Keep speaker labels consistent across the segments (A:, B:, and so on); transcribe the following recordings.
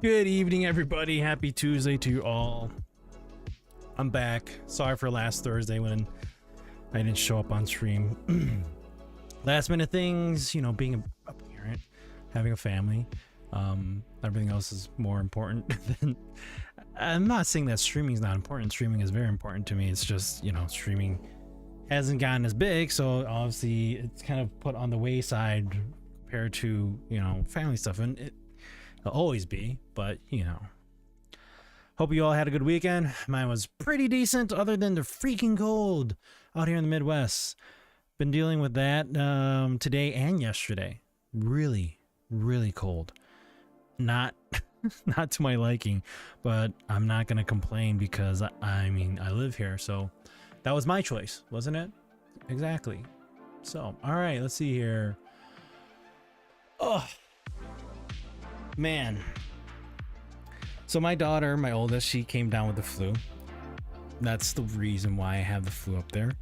A: Good evening, everybody. Happy Tuesday to you all. I'm back. Sorry for last Thursday when I didn't show up on stream. Last minute things, you know, being a parent, having a family. Everything else is more important than... I'm not saying that streaming is not important. Streaming is very important to me. It's just, you know, streaming hasn't gotten as big, so obviously it's kind of put on the wayside compared to, you know, family stuff. And it'll always be, but you know, hope you all had a good weekend. Mine was pretty decent, other than the freaking cold out here in the Midwest. Been dealing with that today and yesterday. Really cold. Not not to my liking, but I'm not gonna complain because I mean I live here, so that was my choice, wasn't it? Exactly. So all right, let's see here. Oh man, so my daughter, my oldest, she came down with the flu. That's the reason why I have the flu up there.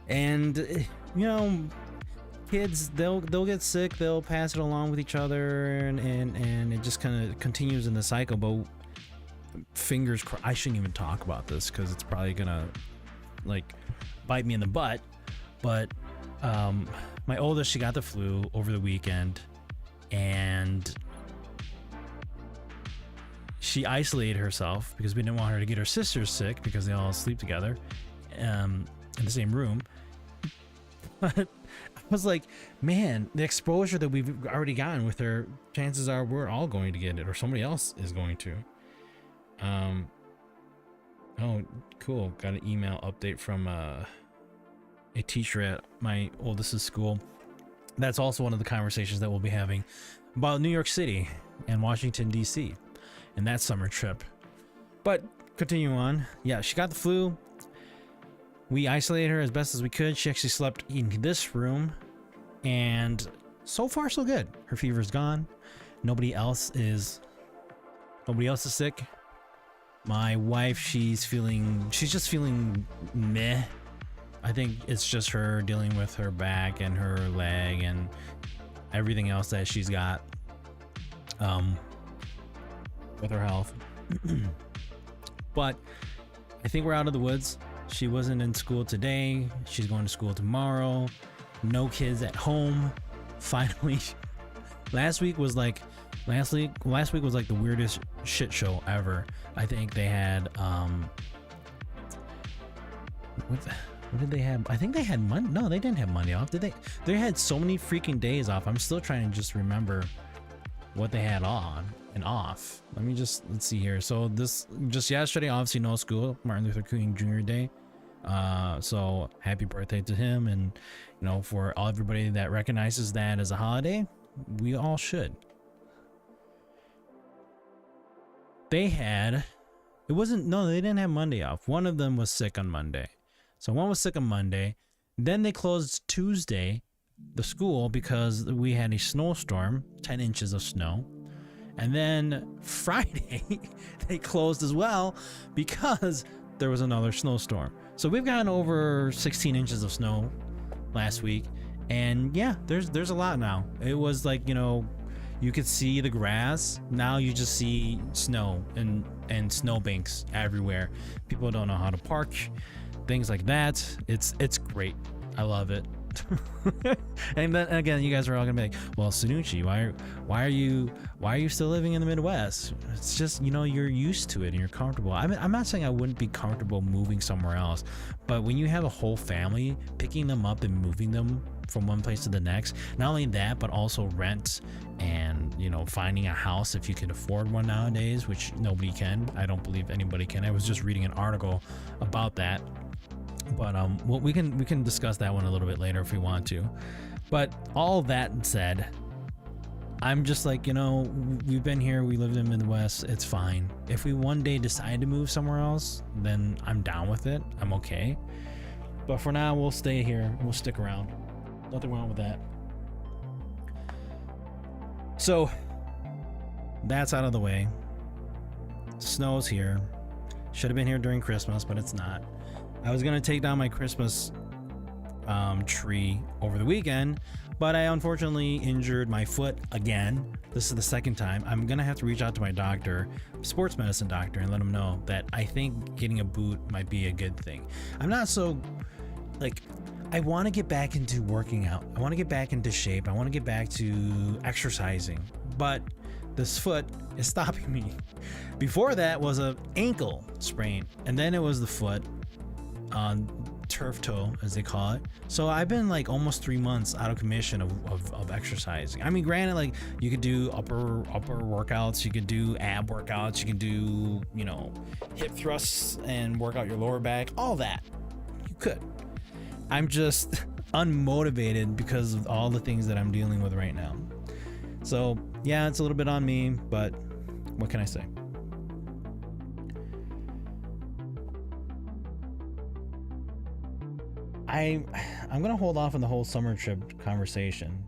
A: And you know, kids, they'll get sick, they'll pass it along with each other, and it just kind of continues in the cycle. But fingers crossed, I shouldn't even talk about this because it's probably gonna like bite me in the butt. But my oldest, she got the flu over the weekend, and she isolated herself because we didn't want her to get her sisters sick because they all sleep together in the same room. But I was like, man, the exposure that we've already gotten with her, chances are we're all going to get it, or somebody else is going to. Oh, cool. Got an email update from a teacher at my oldest's school. That's also one of the conversations that we'll be having about New York City and Washington, D.C. and that summer trip. But continue on. Yeah, she got the flu. We isolated her as best as we could. She actually slept in this room, and so far so good. Her fever's gone. Nobody else is sick. My wife, she's just feeling meh. I think it's just her dealing with her back and her leg and everything else that she's got with her health. But I think we're out of the woods. She wasn't in school today. She's going to school tomorrow. No kids at home. Finally. Last week was like the weirdest shit show ever. I think they had what did they have? I think they had Monday. No, they didn't have Monday off. Did they? They had so many freaking days off. I'm still trying to just remember what they had on and off. Let's see here. So this just yesterday, obviously no school, Martin Luther King Jr. Day. So happy birthday to him, and you know, for everybody that recognizes that as a holiday, we all should. They didn't have Monday off. One of them was sick on Monday. So one was sick on Monday. Then they closed Tuesday, the school, because we had a snowstorm, 10 inches of snow. And then Friday, they closed as well because there was another snowstorm. So we've gotten over 16 inches of snow last week. And yeah, there's a lot now. It was like, you know, you could see the grass. Now you just see snow and snowbanks everywhere. People don't know how to park, things like that. It's great. I love it. And then again, you guys are all gonna be like, well, Sanucci, why are you still living in the Midwest? It's just, you know, you're used to it and you're comfortable. I'm not saying I wouldn't be comfortable moving somewhere else, but when you have a whole family, picking them up and moving them from one place to the next, not only that, but also rent and, you know, finding a house if you can afford one nowadays, which nobody can. I don't believe anybody can. I was just reading an article about that. But well, we can discuss that one a little bit later if we want to. But all that said, I'm just like, you know, we've been here, we lived in the Midwest, it's fine. If we one day decide to move somewhere else, then I'm down with it. I'm okay. But for now, we'll stay here. We'll stick around. Nothing wrong with that. So that's out of the way. Snow's here. Should have been here during Christmas, but it's not. I was gonna take down my Christmas tree over the weekend, but I unfortunately injured my foot again. This is the second time. I'm gonna have to reach out to my doctor, sports medicine doctor, and let him know that I think getting a boot might be a good thing. I'm not so like, I want to get back into working out. I want to get back into shape. I want to get back to exercising, but this foot is stopping me. Before that was a ankle sprain, and then it was the foot on turf toe, as they call it. So I've been like almost 3 months out of commission of exercising. I mean, granted, like you could do upper workouts, you could do ab workouts, you can do, you know, hip thrusts and work out your lower back, all that. You could. I'm just unmotivated because of all the things that I'm dealing with right now. So yeah, it's a little bit on me, but what can I say? I'm gonna hold off on the whole summer trip conversation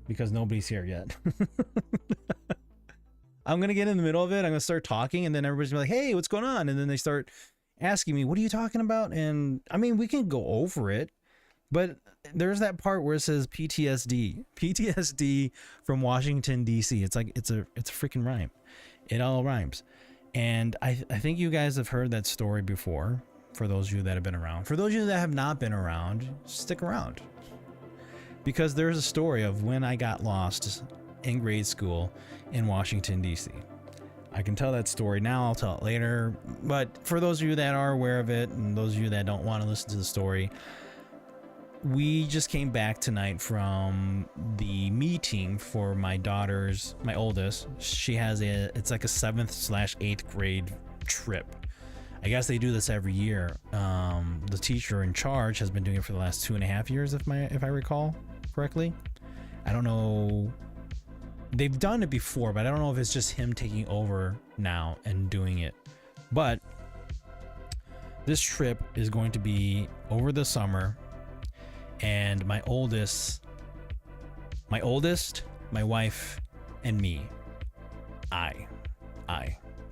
A: because nobody's here yet. I'm gonna get in the middle of it. I'm gonna start talking, and then everybody's gonna be like, "Hey, what's going on?" And then they start asking me, "What are you talking about?" And I mean, we can go over it, but there's that part where it says PTSD from Washington D.C. It's like it's a freaking rhyme. It all rhymes, and I think you guys have heard that story before. For those of you that have been around, for those of you that have not been around, stick around, because there's a story of when I got lost in grade school in Washington D.C. I can tell that story now, I'll tell it later, but for those of you that are aware of it and those of you that don't want to listen to the story, we just came back tonight from the meeting for my oldest. She has it's like a 7th/8th grade trip. I guess they do this every year. The teacher in charge has been doing it for the last 2.5 years, if I recall correctly. I don't know. They've done it before, but I don't know if it's just him taking over now and doing it. But this trip is going to be over the summer, and my oldest, my wife, and me, I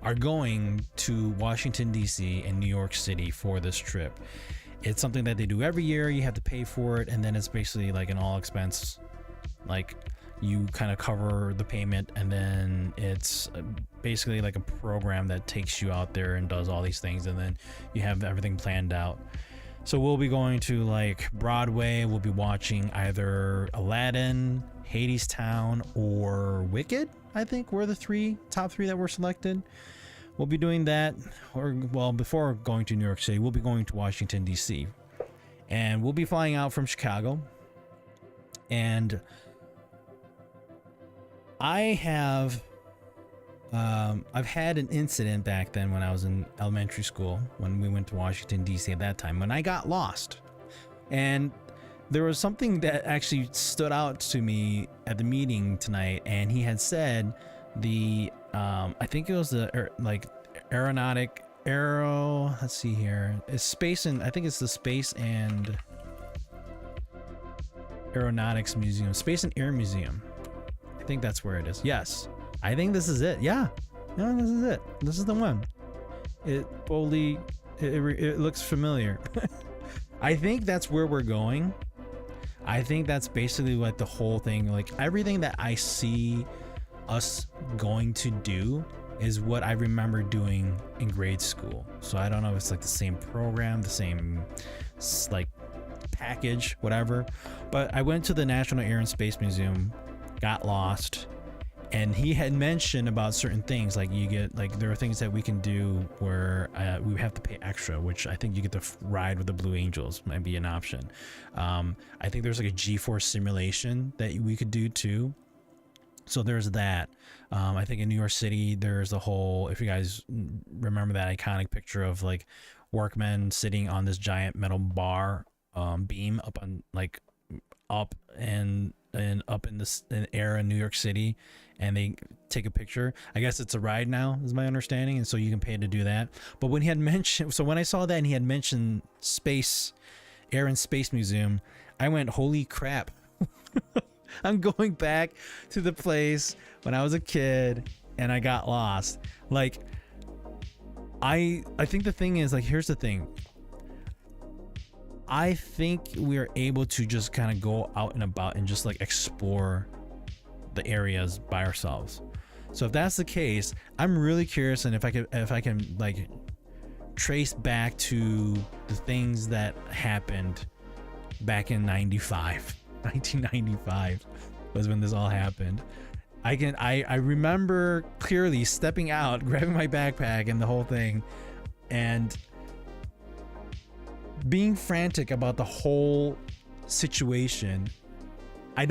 A: are going to Washington, D.C. and New York City for this trip. It's something that they do every year. You have to pay for it, and then it's basically like an all expense, like you kind of cover the payment, and then it's basically like a program that takes you out there and does all these things, and then you have everything planned out. So we'll be going to like Broadway. We'll be watching either Aladdin, Hadestown, or Wicked. I think were the top three that were selected. We'll be doing that, or well, before going to New York City, we'll be going to Washington, D.C. and we'll be flying out from Chicago. And I've had an incident back then when I was in elementary school, when we went to Washington, D.C. at that time, when I got lost. And there was something that actually stood out to me at the meeting tonight, and he had said I think it was let's see here. It's space, and I think it's the Space and Aeronautics Museum, Space and Air Museum. I think that's where it is. Yes, I think this is it. Yeah, this is it. This is the one. It looks familiar. I think that's where we're going. I think that's basically like the whole thing, like everything that I see us going to do is what I remember doing in grade school. So I don't know if it's like the same program, the same like package, whatever. But I went to the National Air and Space Museum, got lost, and he had mentioned about certain things, like you get, like there are things that we can do where we have to pay extra, which I think you get to ride with the Blue Angels might be an option. I think there's like a G-force simulation that we could do too. So there's that. I think in New York City, there's a whole, if you guys remember that iconic picture of like workmen sitting on this giant metal bar beam up on like up and up in the air in New York City, and they take a picture. I guess it's a ride now, is my understanding, and so you can pay to do that. But when he had mentioned, so when I saw that and he had mentioned Air and Space Museum, I went, holy crap. I'm going back to the place when I was a kid and I got lost. Like, I think the thing is, like, here's the thing. I think we are able to just kind of go out and about and just like explore the areas by ourselves. So if that's the case, I'm really curious, and if I can like trace back to the things that happened back in 1995 was when this all happened. I remember clearly stepping out, grabbing my backpack and the whole thing, and being frantic about the whole situation. I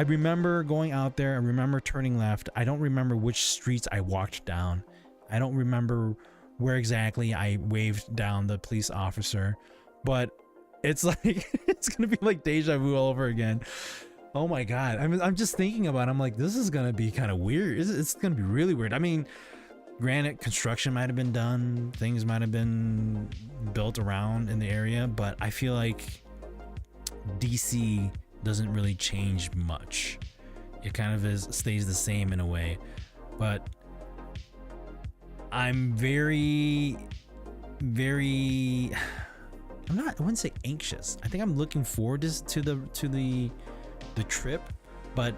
A: remember going out there. I remember turning left. I don't remember which streets I walked down. I don't remember where exactly I waved down the police officer, but it's like it's gonna be like deja vu all over again. Oh my god, I'm just thinking about it. I'm like, this is gonna be kind of weird. It's gonna be really weird. I mean, granted, construction might have been done, things might have been built around in the area, but I feel like DC doesn't really change much. It kind of stays the same in a way. But I'm very I wouldn't say anxious. I think I'm looking forward to the trip, but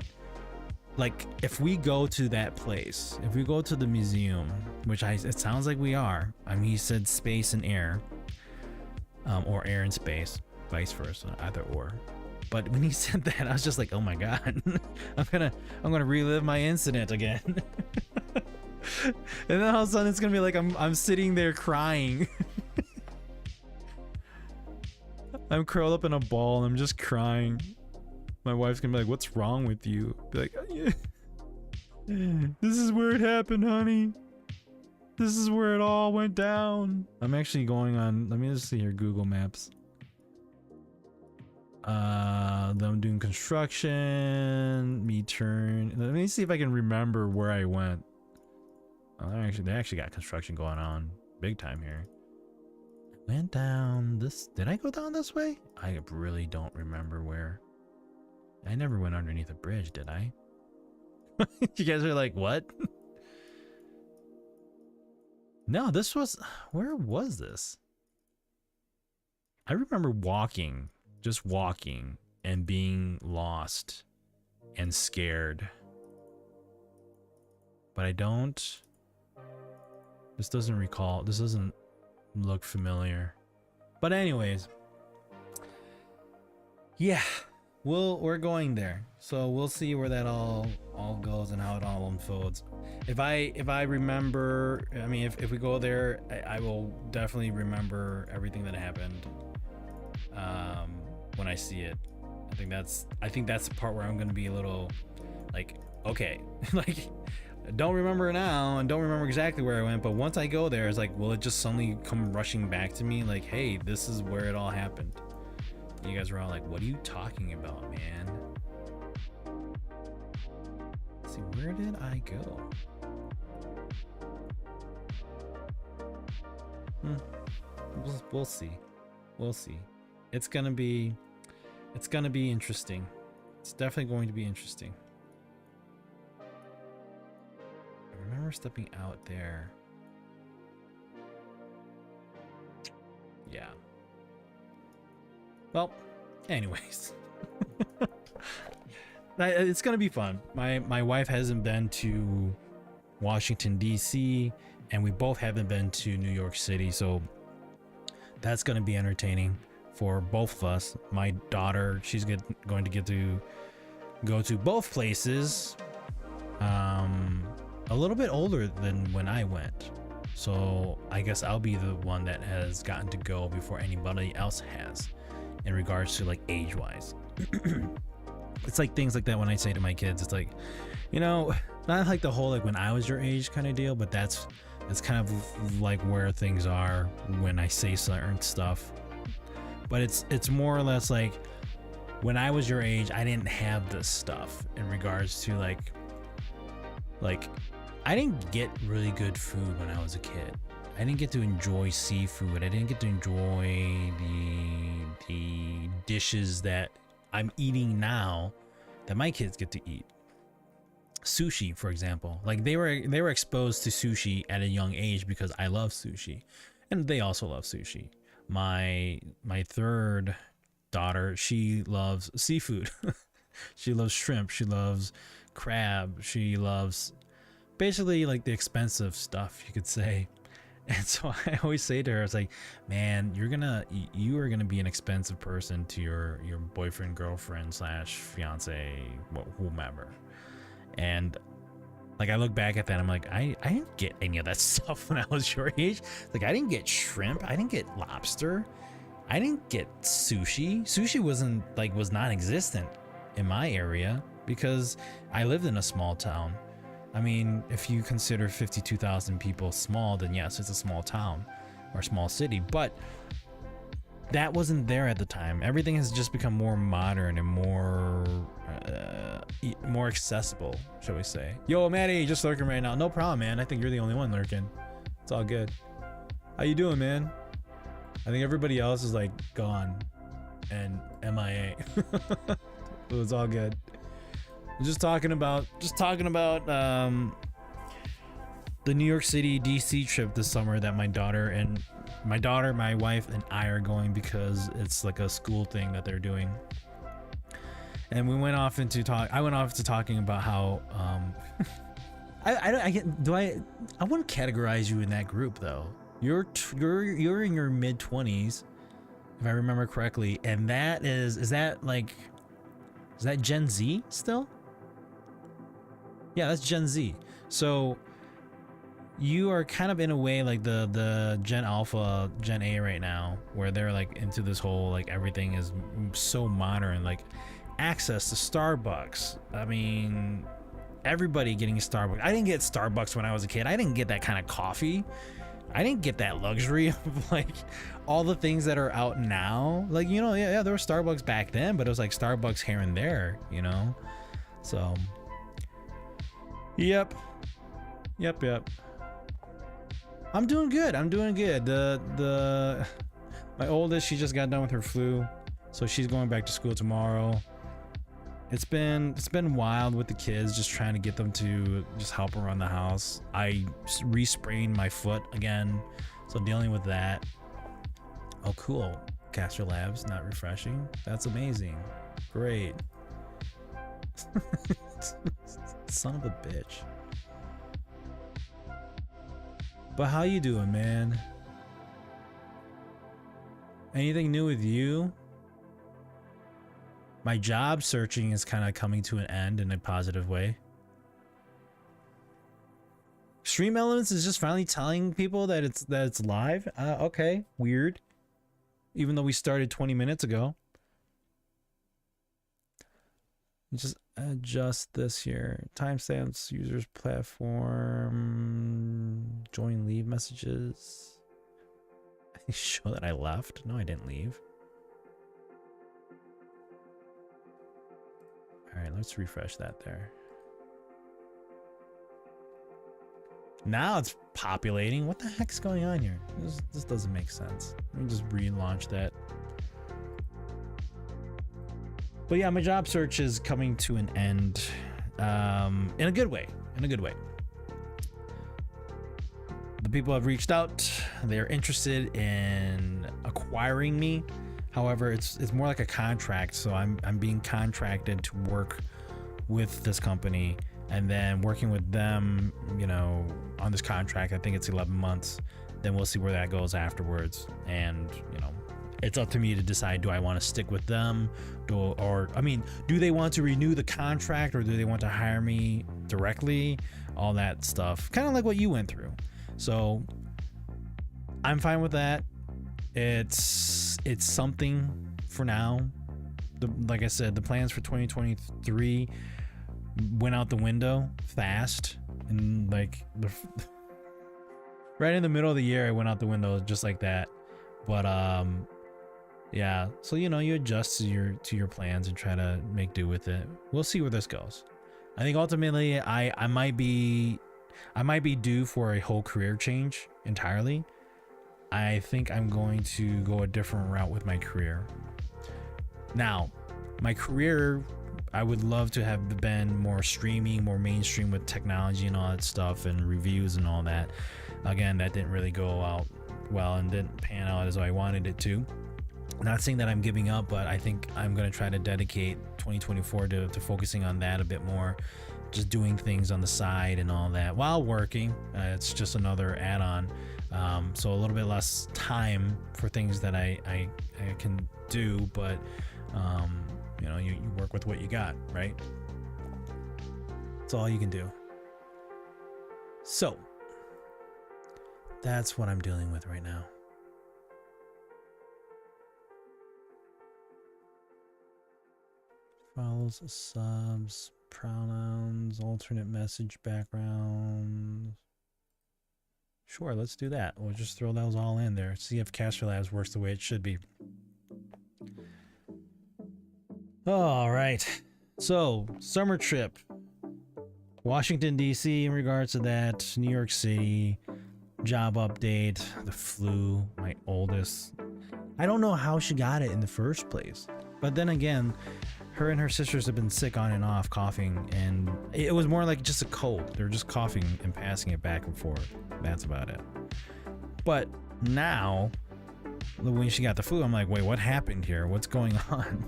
A: like if we go to that place, if we go to the museum, which it sounds like we are. I mean, he said space and air, or air and space, vice versa, either or. But when he said that, I was just like, oh my god, I'm gonna relive my incident again. And then all of a sudden it's gonna be like I'm sitting there crying. I'm curled up in a ball and I'm just crying. My wife's gonna be like, what's wrong with you? Be like, yeah. This is where it happened, honey. This is where it all went down. I'm actually going on, let me just see here, Google Maps. I'm doing construction, me turn. Let me see if I can remember where I went. Oh, they actually got construction going on big time here. Went down this, did I go down this way? I really don't remember where. I never went underneath a bridge, did I? You guys are like, what? No, this was, where was this? I remember walking, just walking and being lost and scared. But I don't, this doesn't look familiar. But anyways, yeah, we're going there, so we'll see where that all goes and how it all unfolds. If I remember, I mean, if we go there, I will definitely remember everything that happened when I see it. I think that's the part where I'm gonna be a little like, okay, like I don't remember now and don't remember exactly where I went, but once I go there, it's like, will it just suddenly come rushing back to me like, hey, this is where it all happened? You guys were all like, what are you talking about, man? Let's see, where did I go? We'll see. We'll see. It's gonna be interesting. It's definitely going to be interesting. I remember stepping out there. Yeah. Well, anyways. It's gonna be fun. My wife hasn't been to Washington DC, and we both haven't been to New York City, so that's gonna be entertaining for both of us. My daughter, she's going to get to go to both places. A little bit older than when I went, so I guess I'll be the one that has gotten to go before anybody else has, in regards to like age wise. It's like things like that when I say to my kids, it's like, you know, not like the whole like when I was your age kind of deal, but that's kind of like where things are when I say certain stuff. But it's more or less like when I was your age, I didn't have this stuff in regards to like I didn't get really good food when I was a kid. I didn't get to enjoy seafood. I didn't get to enjoy the dishes that I'm eating now that my kids get to eat. Sushi, for example, like they were exposed to sushi at a young age because I love sushi, and they also love sushi. My third daughter, she loves seafood. She loves shrimp, she loves crab, she loves basically like the expensive stuff, you could say. And so I always say to her, it's like, man, you are gonna be an expensive person to your boyfriend, girlfriend slash fiance, whomever. And like I look back at that, I'm like, I didn't get any of that stuff when I was your age. Like I didn't get shrimp, I didn't get lobster, I didn't get sushi. Sushi was non-existent in my area because I lived in a small town. I mean, if you consider 52,000 people small, then yes, it's a small town or small city, but that wasn't there at the time. Everything has just become more modern and more accessible, shall we say. Yo, Maddie, just lurking right now. No problem, man. I think you're the only one lurking. It's all good. How you doing, man? I think everybody else is like gone and MIA. It was all good. Just talking about the New York City DC trip this summer that my daughter, my wife, and I are going because it's like a school thing that they're doing. And we went off into I went off to talking about how I wouldn't categorize you in that group though. You're in your mid-20s, if I remember correctly, and is that Gen Z still? Yeah, that's Gen Z. So you are kind of in a way like the Gen Alpha, Gen A right now, where they're like into this whole like everything is so modern, like access to Starbucks. I mean, everybody getting Starbucks. I didn't get Starbucks when I was a kid. I didn't get that kind of coffee. I didn't get that luxury of like all the things that are out now. Like, you know, yeah, there was Starbucks back then, but it was like Starbucks here and there, you know? So Yep. I'm doing good. The my oldest, she just got done with her flu, so she's going back to school tomorrow. It's been wild with the kids, just trying to get them to just help around the house. I re-sprained my foot again, so dealing with that. Oh, cool. Caster Labs, not refreshing. That's amazing. Great. Son of a bitch. But how you doing, man? Anything new with you? My job searching is kind of coming to an end in a positive way. Stream Elements is just finally telling people that it's live. Okay, weird. Even though we started 20 minutes ago. Just adjust this here. Timestamps, users, platform, join, leave messages. I think show that I left. No, I didn't leave. All right, let's refresh that there. Now it's populating. What the heck's going on here? This doesn't make sense. Let me just relaunch that. But yeah, my job search is coming to an end, in a good way. The people have reached out. They're interested in acquiring me. However, it's more like a contract. So I'm being contracted to work with this company, and then working with them, you know, on this contract. I think it's 11 months. Then we'll see where that goes afterwards. And, you know, it's up to me to decide, do I want to stick with them? Do they want to renew the contract, or do they want to hire me directly? All that stuff. Kind of like what you went through. So I'm fine with that. It's something for now. Like I said, the plans for 2023 went out the window fast, and like right in the middle of the year, it went out the window just like that. But yeah, so you know, you adjust to your plans and try to make do with it. We'll see where this goes. I think ultimately I might be due for a whole career change entirely. I think I'm going to go a different route with my career. Now, my career, I would love to have been more streaming, more mainstream with technology and all that stuff, and reviews and all that. Again, that didn't really go out well and didn't pan out as I wanted it to. Not saying that I'm giving up, but I think I'm going to try to dedicate 2024 to focusing on that a bit more, just doing things on the side and all that while working. It's just another add-on, so a little bit less time for things that I can do, but you know, you work with what you got, right? That's all you can do. So that's what I'm dealing with right now. Follows, subs, pronouns, alternate message backgrounds. Sure, let's do that. We'll just throw those all in there. See if Caster Labs works the way it should be. All right. So, summer trip. Washington, D.C. in regards to that. New York City. Job update. The flu. My oldest. I don't know how she got it in the first place. But then again, her and her sisters have been sick on and off, coughing, and it was more like just a cold. They were just coughing and passing it back and forth. That's about it. But now, when she got the flu, I'm like, wait, what happened here? What's going on?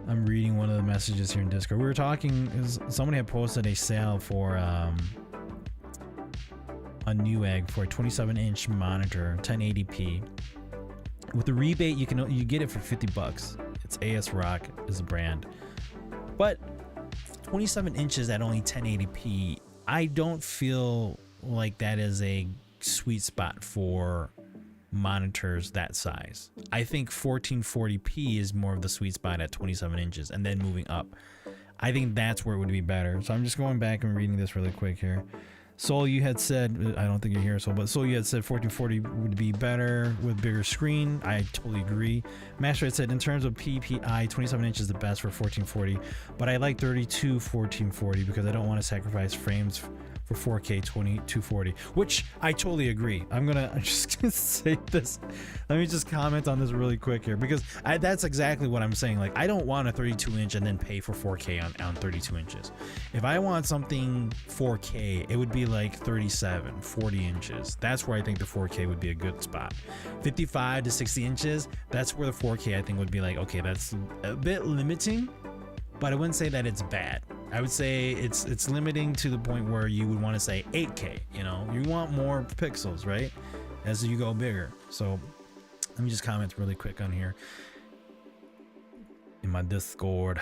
A: I'm reading one of the messages here in Discord. We were talking, somebody had posted a sale for a Newegg for a 27-inch monitor, 1080p. With the rebate, you get it for $50. It's AS Rock is the brand, but 27 inches at only 1080p, I don't feel like that is a sweet spot for monitors that size. I think 1440p is more of the sweet spot at 27 inches, and then moving up. I think that's where it would be better. So I'm just going back and reading this really quick here. Soul, you had said, I don't think you're here, Soul, but Soul, you had said 1440 would be better with bigger screen. I totally agree. Master had said, in terms of PPI, 27 inches is the best for 1440, but I like 32 1440 because I don't want to sacrifice frames for 4K 2240, which I totally agree. I'm just gonna say this. Let me just comment on this really quick here, because that's exactly what I'm saying. Like, I don't want a 32 inch and then pay for 4K on 32 inches. If I want something 4K, it would be like 37, 40 inches. That's where I think the 4K would be a good spot. 55 to 60 inches, that's where the 4K I think would be like, okay, that's a bit limiting, but I wouldn't say that it's bad. I would say it's limiting to the point where you would want to say 8K, you know, you want more pixels, right? As you go bigger. So let me just comment really quick on here in my Discord,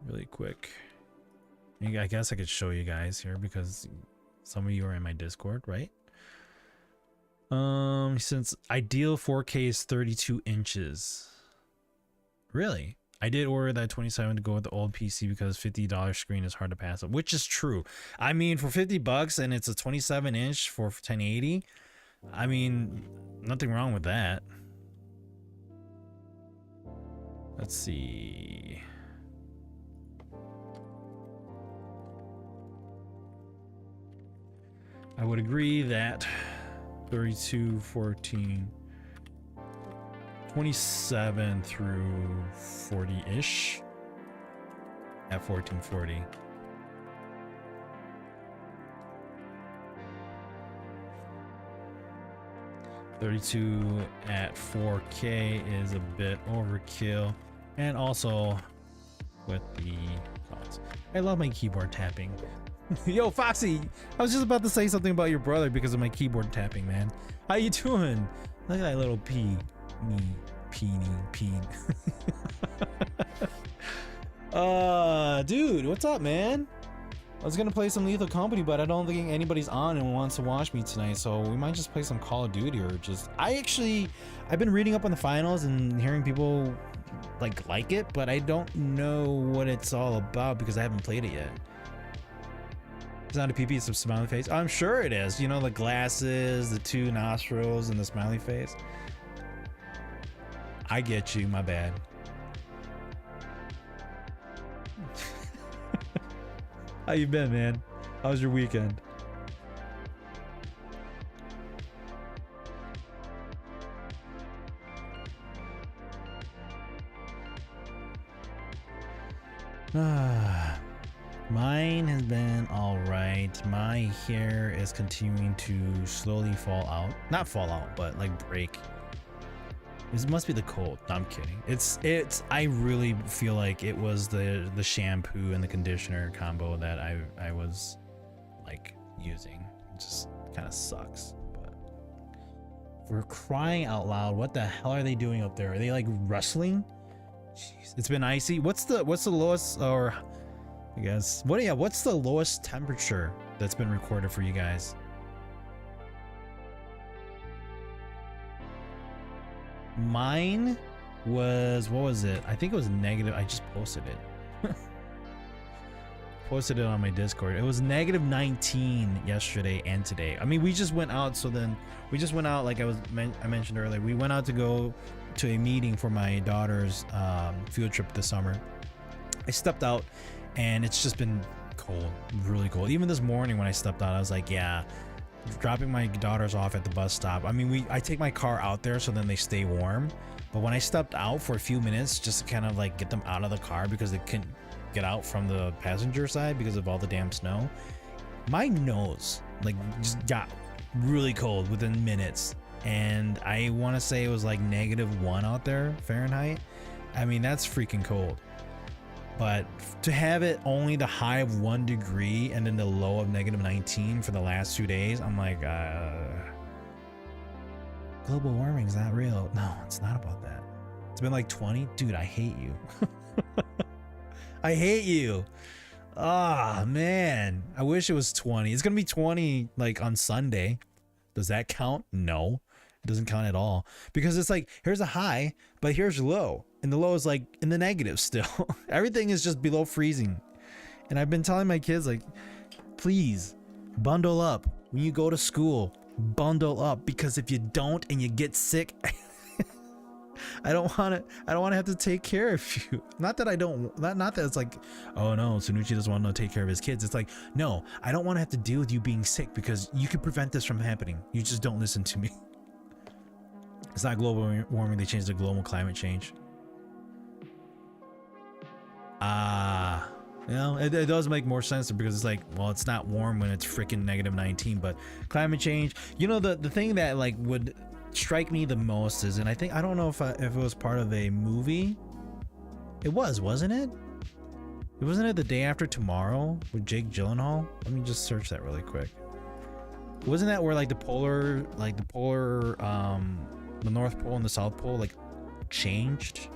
A: really quick. I guess I could show you guys here because some of you are in my Discord, right? Since ideal 4K is 32 inches. Really? I did order that 27 to go with the old PC because $50 screen is hard to pass up, which is true. I mean, for $50 and it's a 27 inch for 1080, I mean, nothing wrong with that. Let's see. I would agree that 32, 14, 27 through 40-ish at 1440. $32 at 4K is a bit overkill, and also with the cost. I love my keyboard tapping. Yo, Foxy, I was just about to say something about your brother because of my keyboard tapping, man. How you doing? Look at that little peen. Dude, what's up, man? I was gonna play some Lethal Company, but I don't think anybody's on and wants to watch me tonight, so we might just play some Call of Duty or just... I've been reading up on the finals and hearing people like it, but I don't know what it's all about because I haven't played it yet. It's not a PP, it's a smiley face. I'm sure it is. You know, the glasses, the two nostrils, and the smiley face. I get you, my bad. How you been, man? How was your weekend? Mine has been all right. My hair is continuing to slowly fall out. Not fall out, but like break. This must be the cold. No, I'm kidding. It's I really feel like it was the shampoo and the conditioner combo that I was like using. It just kind of sucks. But for crying out loud, what the hell are they doing up there? Are they like wrestling? Jeez, it's been icy. What's the lowest, or I guess what's the lowest temperature that's been recorded for you guys? Mine was, what was it? I think it was negative. I just posted it. Posted it on my Discord. It was negative 19 yesterday and today. I mean, we just went out. So then we just went out, like I mentioned earlier. We went out to go to a meeting for my daughter's field trip this summer. I stepped out and it's just been cold, really cold. Even this morning when I stepped out, I was like, yeah, dropping my daughters off at the bus stop. I mean, I take my car out there so then they stay warm. But when I stepped out for a few minutes just to kind of like get them out of the car because they couldn't get out from the passenger side because of all the damn snow, my nose like just got really cold within minutes. And I want to say it was like -1 out there Fahrenheit. I mean, that's freaking cold. But to have it only the high of 1 degree and then the low of -19 for the last 2 days, I'm like, global warming's not real. No, it's not about that. It's been like 20. Dude, I hate you. I hate you. Ah, man. I wish it was 20. It's going to be 20 like on Sunday. Does that count? No, it doesn't count at all. Because it's like, here's a high, but here's low. And the low is like in the negative still. Everything is just below freezing. And I've been telling my kids, like, please bundle up when you go to school. Bundle up, because if you don't and you get sick, I don't want to have to take care of you. Not that it's like, oh no, Sunuchi doesn't want to take care of his kids. It's like, no, I don't want to have to deal with you being sick because you can prevent this from happening. You just don't listen to me. It's not global warming. They changed the global climate change. You know, it does make more sense because it's like, well, it's not warm when it's freaking -19, but climate change, you know, the thing that like would strike me the most is, and I don't know if it was part of a movie. It wasn't it? Wasn't it The Day After Tomorrow with Jake Gyllenhaal? Let me just search that really quick. Wasn't that where like the North Pole and the South Pole like changed?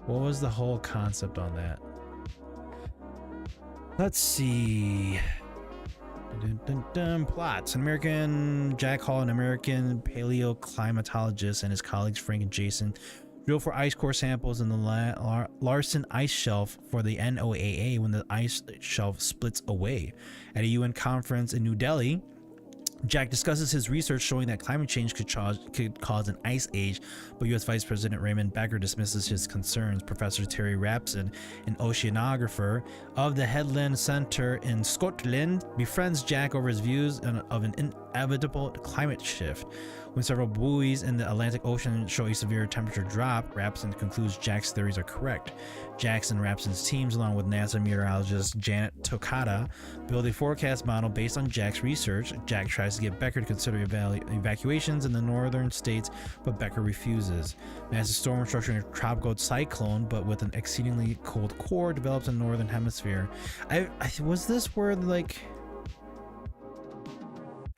A: What was the whole concept on that? Let's see. Plots. Jack Hall, an American paleoclimatologist, and his colleagues Frank and Jason drill for ice core samples in the Larsen Ice Shelf for the NOAA when the ice shelf splits away. At a UN conference in New Delhi, Jack discusses his research showing that climate change could cause an ice age, but U.S. Vice President Raymond Becker dismisses his concerns. Professor Terry Rapson, an oceanographer of the Headland Center in Scotland, befriends Jack over his views of an inevitable climate shift. When several buoys in the Atlantic Ocean show a severe temperature drop, Rapson concludes Jack's theories are correct. Jackson and Rapson's teams, along with NASA meteorologist Janet Tokata, build a forecast model based on Jack's research. Jack tries to get Becker to consider evacuations in the northern states, but Becker refuses. Massive storm structuring a tropical cyclone, but with an exceedingly cold core, develops in the northern hemisphere. Was this where like...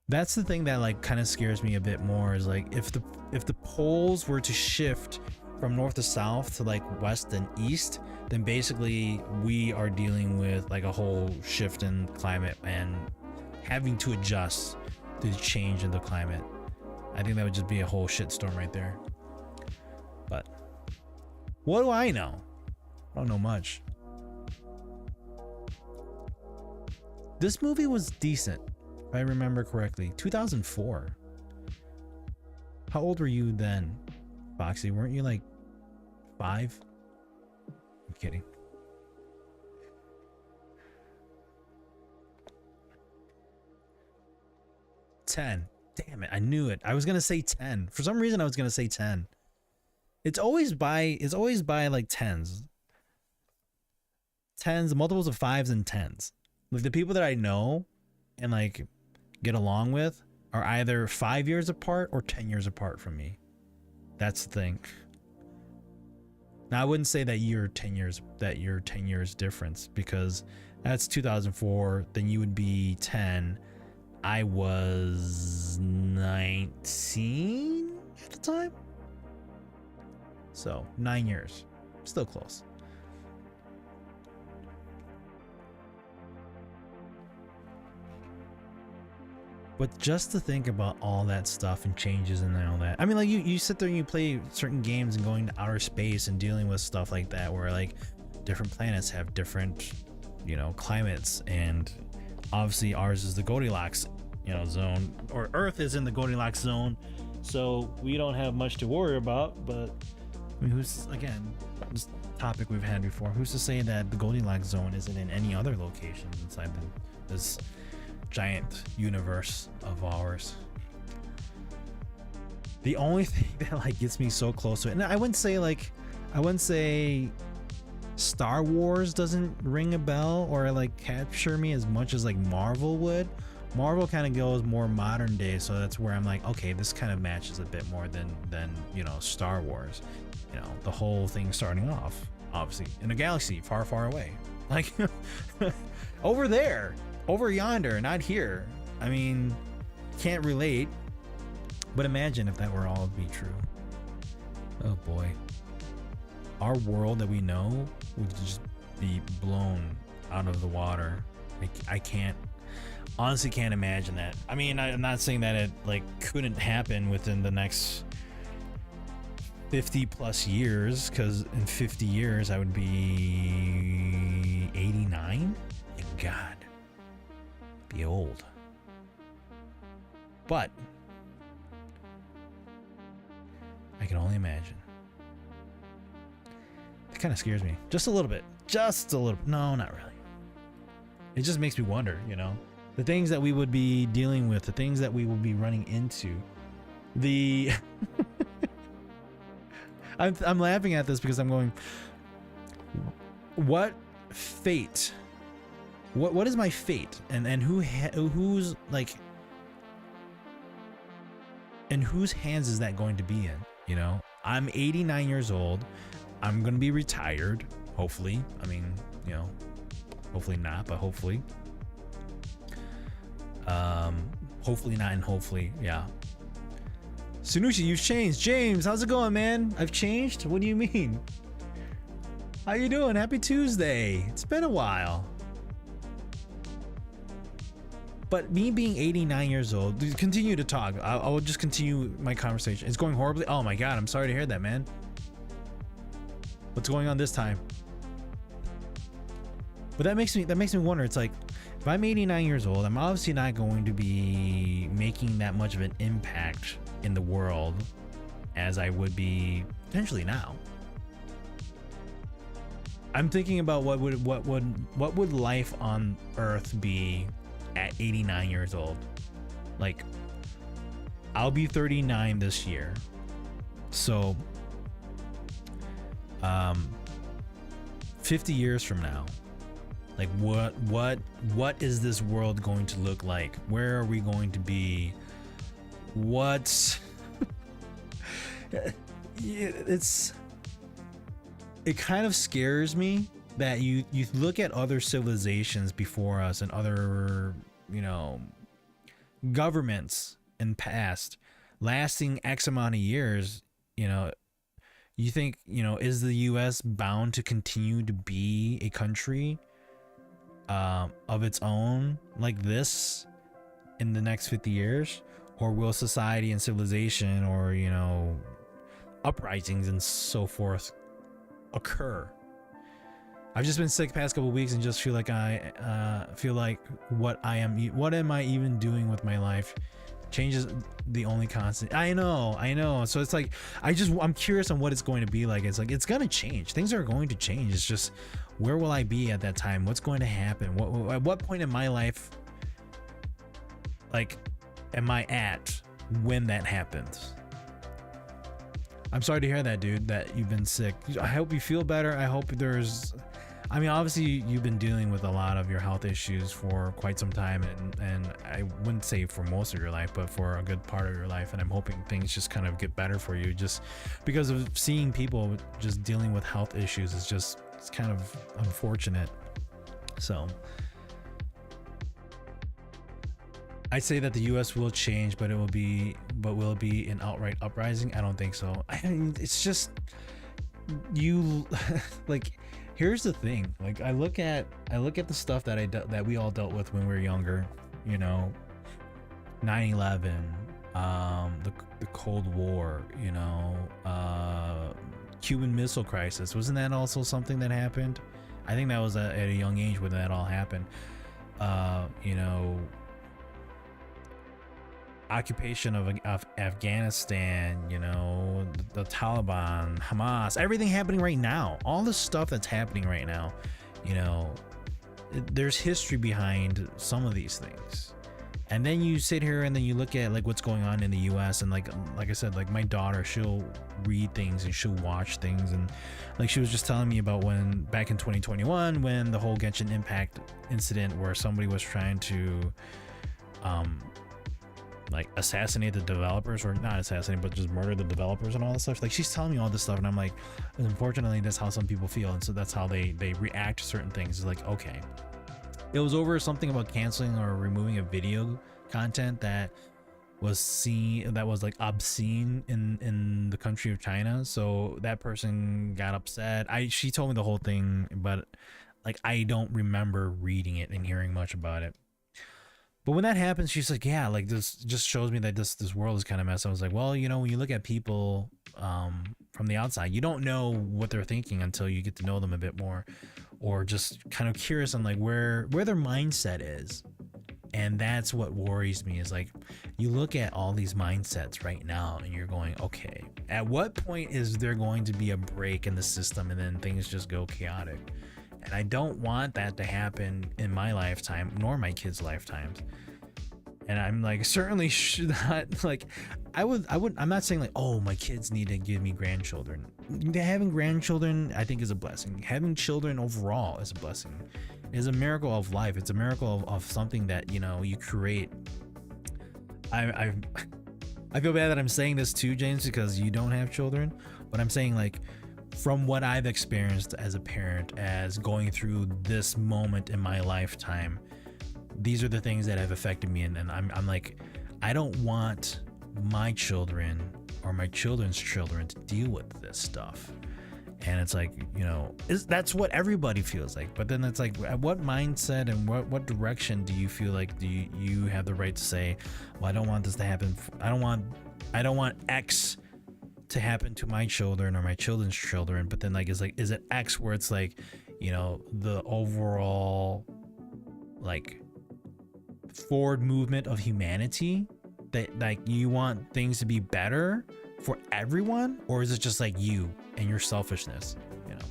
A: That's the thing that like kind of scares me a bit more, is like if the poles were to shift from north to south to like west and east, then basically we are dealing with like a whole shift in climate and having to adjust to the change in the climate. I think that would just be a whole shitstorm right there. But what do I know? I don't know much. This movie was decent, if I remember correctly. 2004. How old were you then, Foxy? Weren't you like 5? I'm kidding. Damn it, I knew it. I was gonna say 10. For some reason I was gonna say 10. it's always by like tens, multiples of fives and tens. Like the people that I know and like get along with are either 5 years apart or 10 years apart from me. That's the thing. Now I wouldn't say that you're 10 years difference, because that's 2004, then you would be 10. I was 19 at the time. So 9 years. Still close. But just to think about all that stuff and changes and all that. I mean, like you sit there and you play certain games and going to outer space and dealing with stuff like that, where like different planets have different, climates, and obviously ours is the Goldilocks, zone, or Earth is in the Goldilocks zone, so we don't have much to worry about. But I mean, who's, again, this topic we've had before, who's to say that the Goldilocks zone isn't in any other location inside this giant universe of ours? The only thing that like gets me so close to it, and I wouldn't say Star Wars doesn't ring a bell or like capture me as much as like Marvel would. Marvel kind of goes more modern day, so that's where I'm like, okay, this kind of matches a bit more than Star Wars. The whole thing starting off obviously in a galaxy far, far away, like over there, over yonder, not here. I mean, can't relate, but imagine if that were all to be true. Oh boy, our world that we know would just be blown out of the water. I honestly can't imagine that. I mean, I'm not saying that it like couldn't happen within the next 50 plus years, because in 50 years I would be 89. Thank God. Be old. But I can only imagine. It kind of scares me just a little bit. No, not really. It just makes me wonder, the things that we would be dealing with, the things that we will be running into. I'm laughing at this because I'm going, what fate? What is my fate? And who's like, in whose hands is that going to be in? I'm 89 years old. I'm going to be retired, hopefully. I mean, hopefully not, but hopefully. Hopefully not, and hopefully, yeah. Sunushi, you've changed. James, how's it going, man? I've changed? What do you mean? How you doing? Happy Tuesday. It's been a while. But me being 89 years old, continue to talk. I will just continue my conversation. It's going horribly. Oh my God, I'm sorry to hear that, man. What's going on this time? But that makes me wonder. It's like, if I'm 89 years old, I'm obviously not going to be making that much of an impact in the world as I would be potentially now. I'm thinking about what would life on Earth be at 89 years old. Like, I'll be 39 this year, so 50 years from now, like what is this world going to look like? Where are we going to be? What's it kind of scares me that you look at other civilizations before us and other governments in past lasting X amount of years. You think, is the US bound to continue to be a country of its own like this in the next 50 years? Or will society and civilization or, uprisings and so forth occur? I've just been sick the past couple of weeks and just feel like what am I even doing with my life? Change is the only constant. I know. So it's like, I'm curious on what it's going to be like. It's like, it's going to change. Things are going to change. It's just, where will I be at that time? What's going to happen? At what point in my life, like, am I at when that happens? I'm sorry to hear that, dude, that you've been sick. I hope you feel better. I hope I mean, obviously you've been dealing with a lot of your health issues for quite some time, and I wouldn't say for most of your life, but for a good part of your life. And I'm hoping things just kind of get better for you, just because of seeing people just dealing with health issues it's kind of unfortunate. So I'd say that the U.S. will change, but will it be an outright uprising? I don't think so. I mean, it's just you like. Here's the thing. Like, I look at the stuff that we all dealt with when we were younger. You know, 9/11, the Cold War. You know, Cuban Missile Crisis. Wasn't that also something that happened? I think that was at a young age when that all happened. You know. Occupation of Afghanistan, you know, the Taliban, Hamas, everything happening right now, all the stuff that's happening right now, you know, there's history behind some of these things. And then you sit here and then you look at like what's going on in the US, and like I said, like my daughter, she'll read things and she'll watch things, and like she was just telling me about when back in 2021 when the whole Genshin Impact incident where somebody was trying to like assassinate the developers, or not assassinate, but just murder the developers and all that stuff. Like, she's telling me all this stuff, and I'm like, unfortunately, that's how some people feel, and so that's how they react to certain things. It's like, okay, it was over something about canceling or removing a video content that was like obscene in the country of China. So that person got upset. She told me the whole thing, but like I don't remember reading it and hearing much about it. But when that happens, she's like, yeah, like this just shows me that this world is kind of messed up. I was like, well, you know, when you look at people from the outside, you don't know what they're thinking until you get to know them a bit more, or just kind of curious on like where their mindset is. And that's what worries me, is like you look at all these mindsets right now and you're going, okay, at what point is there going to be a break in the system and then things just go chaotic? And I don't want that to happen in my lifetime, nor my kids' lifetimes. And I'm like, certainly should not, like, I'm not saying like, oh, my kids need to give me grandchildren. Having grandchildren, I think, is a blessing. Having children overall is a blessing. It's a miracle of life. It's a miracle of something that, you know, you create. I feel bad that I'm saying this too, James, because you don't have children, but I'm saying, like, from what I've experienced as a parent, as going through this moment in my lifetime, these are the things that have affected me. And I'm like, I don't want my children or my children's children to deal with this stuff. And it's like, you know, that's what everybody feels like. But then it's like, at what mindset and what direction do you feel like you have the right to say, well, I don't want this to happen. I don't want X to happen to my children or my children's children. But then, like, is it X where it's like, you know, the overall like forward movement of humanity, that like you want things to be better for everyone? Or is it just like you and your selfishness? You know,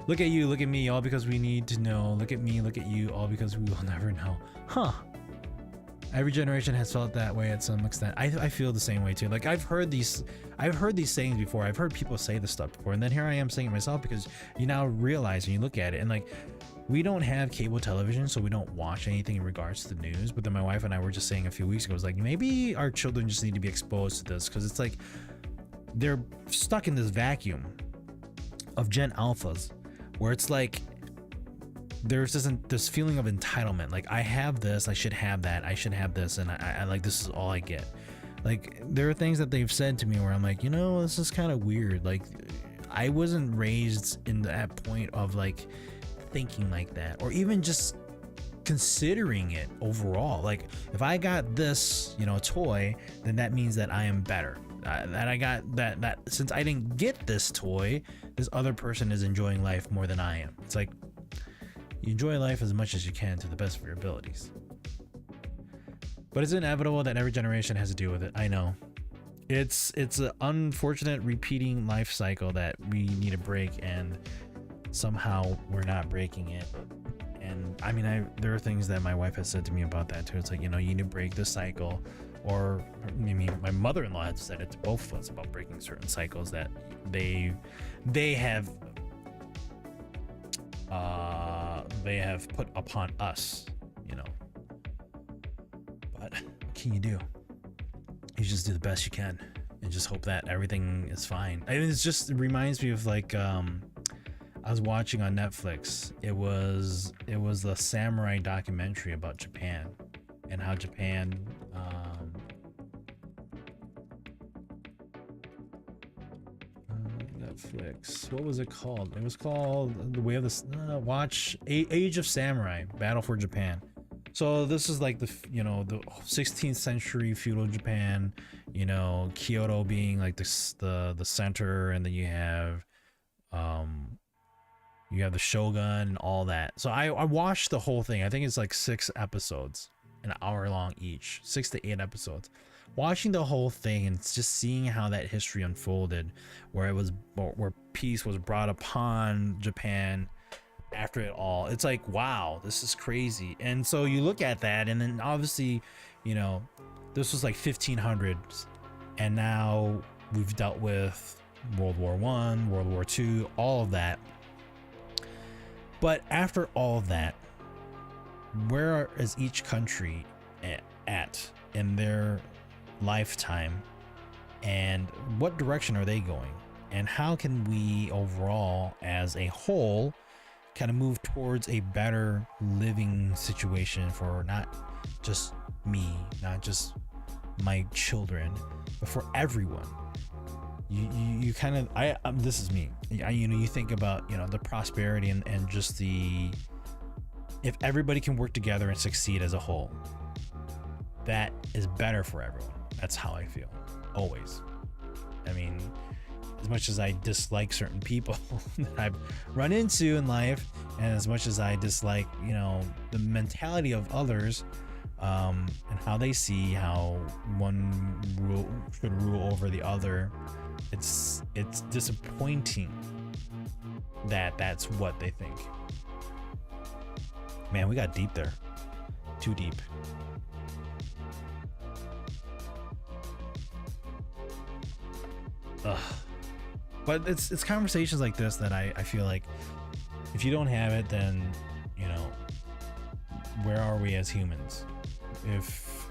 A: look at you, look at me, all because we need to know. Look at me, look at you, all because we will never know. Every generation has felt that way at some extent. I feel the same way too. Like, I've heard these sayings before. I've heard people say this stuff before, and then here I am saying it myself, because you now realize and you look at it, and like, we don't have cable television, so we don't watch anything in regards to the news. But then my wife and I were just saying a few weeks ago, it was like, maybe our children just need to be exposed to this, because it's like they're stuck in this vacuum of Gen Alphas, where it's like there's this feeling of entitlement. Like, I have this, I should have that, I should have this, and I like, this is all I get. Like, there are things that they've said to me where I'm like, you know, this is kind of weird. Like, I wasn't raised in that point of like thinking like that, or even just considering it overall. Like, if I got this, you know, toy, then that means that I am better. That I got that since I didn't get this toy, this other person is enjoying life more than I am. It's like, you enjoy life as much as you can to the best of your abilities. But it's inevitable that every generation has to deal with it. I know. It's an unfortunate repeating life cycle that we need to break, and somehow we're not breaking it. And I mean, there are things that my wife has said to me about that too. It's like, you know, you need to break the cycle or I mean, my mother-in-law had said it to both of us about breaking certain cycles that they have put upon us, you know. But what can you do? You just do the best you can and just hope that everything is fine. I mean, it reminds me of like I was watching on Netflix. It was a samurai documentary about Japan and how Japan Netflix. What was it called? It was called The Way of the Age of Samurai: Battle for Japan. So this is like the 16th century feudal Japan, you know, Kyoto being like the center, and then you have the shogun and all that. So I watched the whole thing. I think it's like 6 episodes, an hour long each, 6 to 8 episodes. Watching the whole thing and just seeing how that history unfolded, where peace was brought upon Japan after it all. It's like, wow, this is crazy. And so you look at that, and then obviously, you know, this was like 1500s, and now we've dealt with World War I, World War II, all of that. But after all of that, where is each country at in their lifetime, and what direction are they going, and how can we overall as a whole kind of move towards a better living situation for not just me, not just my children, but for everyone. You kind of this is me. You think about, you know, the prosperity and just if everybody can work together and succeed as a whole, that is better for everyone. That's how I feel, always. I mean, as much as I dislike certain people that I've run into in life, and as much as I dislike, you know, the mentality of others, and how they see how one should rule over the other, it's disappointing that that's what they think. Man, we got deep there. Too deep. Ugh. But it's conversations like this that I feel like if you don't have it, then, you know, where are we as humans?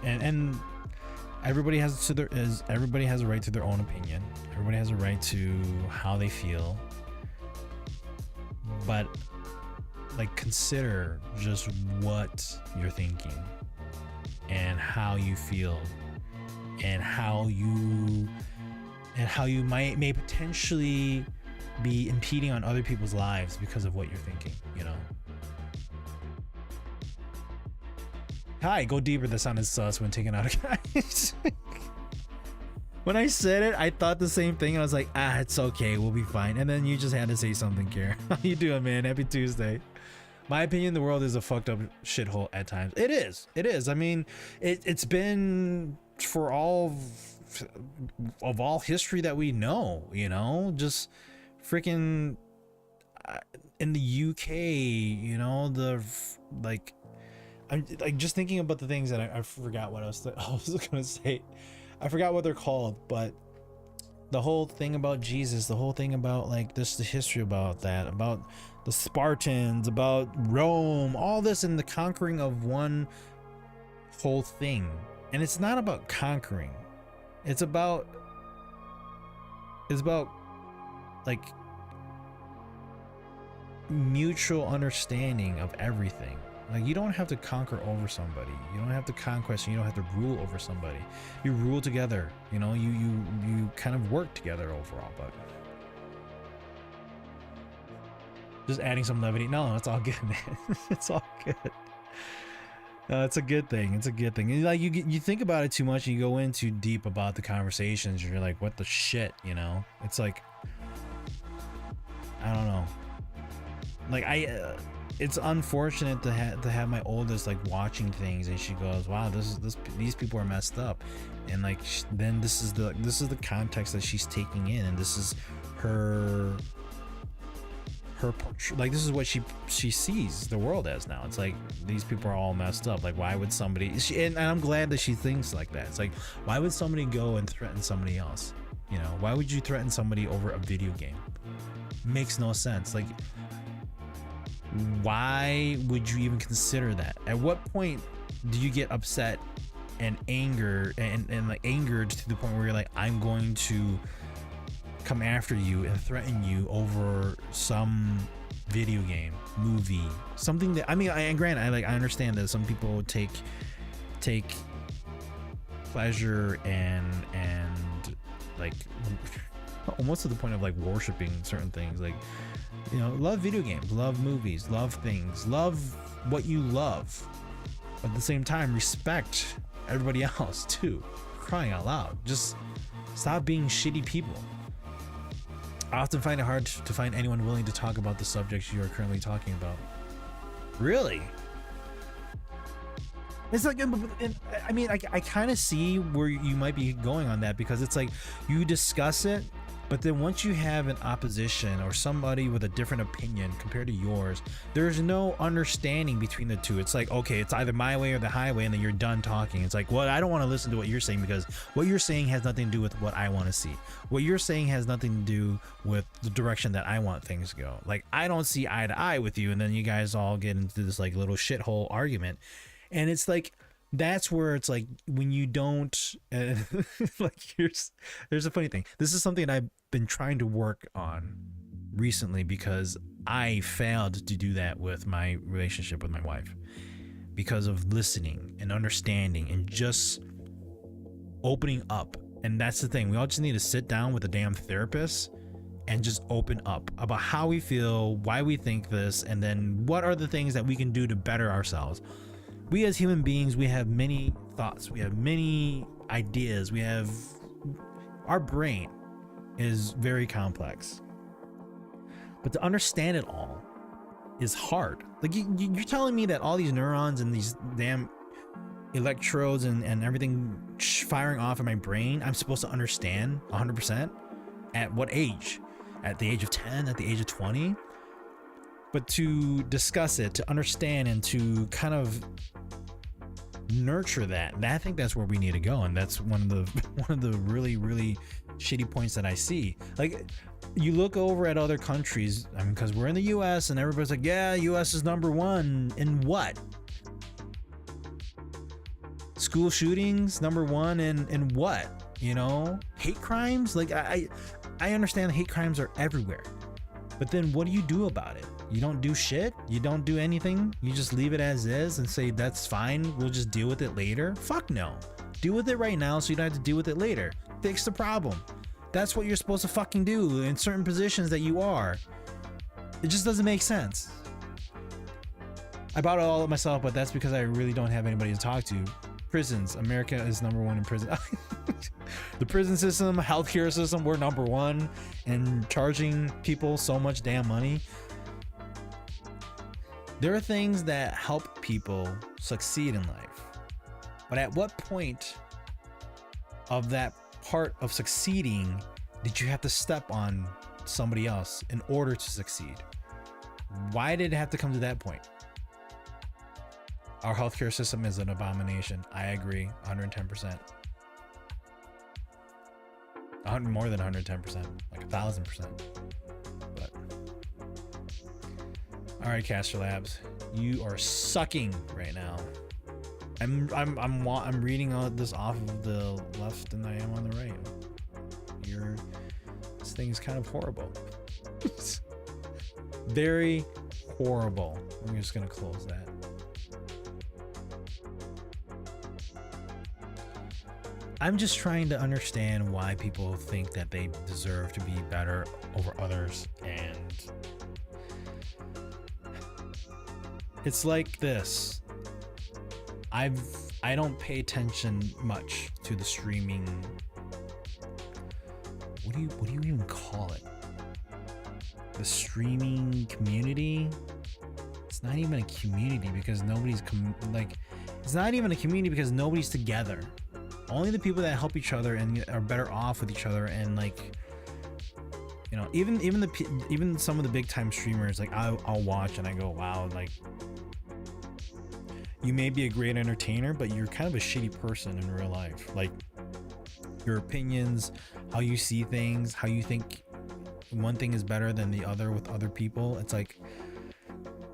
A: And everybody has a right to their own opinion. Everybody has a right to how they feel. But like, consider just what you're thinking and how you feel and how you may potentially be impeding on other people's lives because of what you're thinking, you know. Hi, go deeper. That sounded sus when taking out a guy. When I said it, I thought the same thing. I was like, it's okay, we'll be fine. And then you just had to say something, Karen. How you doing, man? Happy Tuesday. My opinion, the world is a fucked up shithole at times. It is. I mean, it's been for all of all history that we know, you know, just freaking in the UK, you know, I'm like just thinking about the things that I forgot what I was gonna say. I forgot what they're called, but the whole thing about Jesus, the whole thing about like the history about that, about the Spartans, about Rome, all this, and the conquering of one whole thing. And it's not about conquering. It's about like mutual understanding of everything. Like, you don't have to conquer over somebody. You don't have to conquest, and you don't have to rule over somebody. You rule together, you know, you kind of work together overall. But just adding some levity. No, it's all good, man. It's all good. It's a good thing. It's a good thing. Like, you think about it too much, and you go in too deep about the conversations, and you're like, what the shit, you know? It's like, I don't know. Like, it's unfortunate to have my oldest like watching things, and she goes, wow, these people are messed up, and like then this is the context that she's taking in, and this is her like this is what she sees the world as now. It's like these people are all messed up. Like why would somebody and I'm glad that she thinks like that. It's like why would somebody go and threaten somebody else? You know, why would you threaten somebody over a video game? Makes no sense. Like why would you even consider that? At what point do you get upset and anger and like angered to the point where you're like, I'm going to come after you and threaten you over some video game, movie, something that, I mean, and granted, I understand that some people take pleasure and like almost to the point of like worshiping certain things, like, you know, love video games, love movies, love things, love what you love, but at the same time respect everybody else too. Crying out loud, just stop being shitty people. I often find it hard to find anyone willing to talk about the subjects you are currently talking about. Really? It's like, I mean, I kind of see where you might be going on that, because it's like you discuss it, but then once you have an opposition or somebody with a different opinion compared to yours, there's no understanding between the two. It's like, okay, it's either my way or the highway, and then you're done talking. It's like, well, I don't want to listen to what you're saying, because what you're saying has nothing to do with what I want to see. What you're saying has nothing to do with the direction that I want things to go. Like, I don't see eye to eye with you, and then you guys all get into this like little shithole argument. And it's like, that's where it's like when you don't like there's a funny thing. This is something I've been trying to work on recently, because I failed to do that with my relationship with my wife, because of listening and understanding and just opening up. And that's the thing, we all just need to sit down with a damn therapist and just open up about how we feel, why we think this, and then what are the things that we can do to better ourselves. We as human beings, we have many thoughts, we have many ideas, our brain is very complex, but to understand it all is hard. Like you're telling me that all these neurons and these damn electrodes and everything firing off in my brain, I'm supposed to understand 100%? At what age? At the age of 10? At the age of 20? But to discuss it, to understand, and to kind of nurture that, I think that's where we need to go. And that's one of the really, really shitty points that I see. Like, you look over at other countries, I mean, because we're in the US and everybody's like, yeah, US is number one in what? School shootings, number one in what? You know, hate crimes? Like, I understand hate crimes are everywhere, but then what do you do about it? You don't do shit. You don't do anything. You just leave it as is and say, that's fine, we'll just deal with it later. Fuck no. Deal with it right now so you don't have to deal with it later. Fix the problem. That's what you're supposed to fucking do in certain positions that you are. It just doesn't make sense. I bought it all up myself, but that's because I really don't have anybody to talk to. Prisons. America is number one in prison. The prison system, healthcare system, we're number one in charging people so much damn money. There are things that help people succeed in life, but at what point of that part of succeeding did you have to step on somebody else in order to succeed? Why did it have to come to that point? Our healthcare system is an abomination. I agree, 110%. More than 110%, like 1,000%. But all right, Caster Labs, you are sucking right now. I'm reading all this off of the left than I am on the right. This thing is kind of horrible. Very horrible. I'm just gonna close that. I'm just trying to understand why people think that they deserve to be better over others, and it's like this. I don't pay attention much to the streaming. What do you even call it? The streaming community? It's not even a community because nobody's it's not even a community because nobody's together. Only the people that help each other and are better off with each other and like You know, even some of the big time streamers, like I'll watch and I go, wow, like you may be a great entertainer, but you're kind of a shitty person in real life. Like your opinions, how you see things, how you think one thing is better than the other with other people. It's like,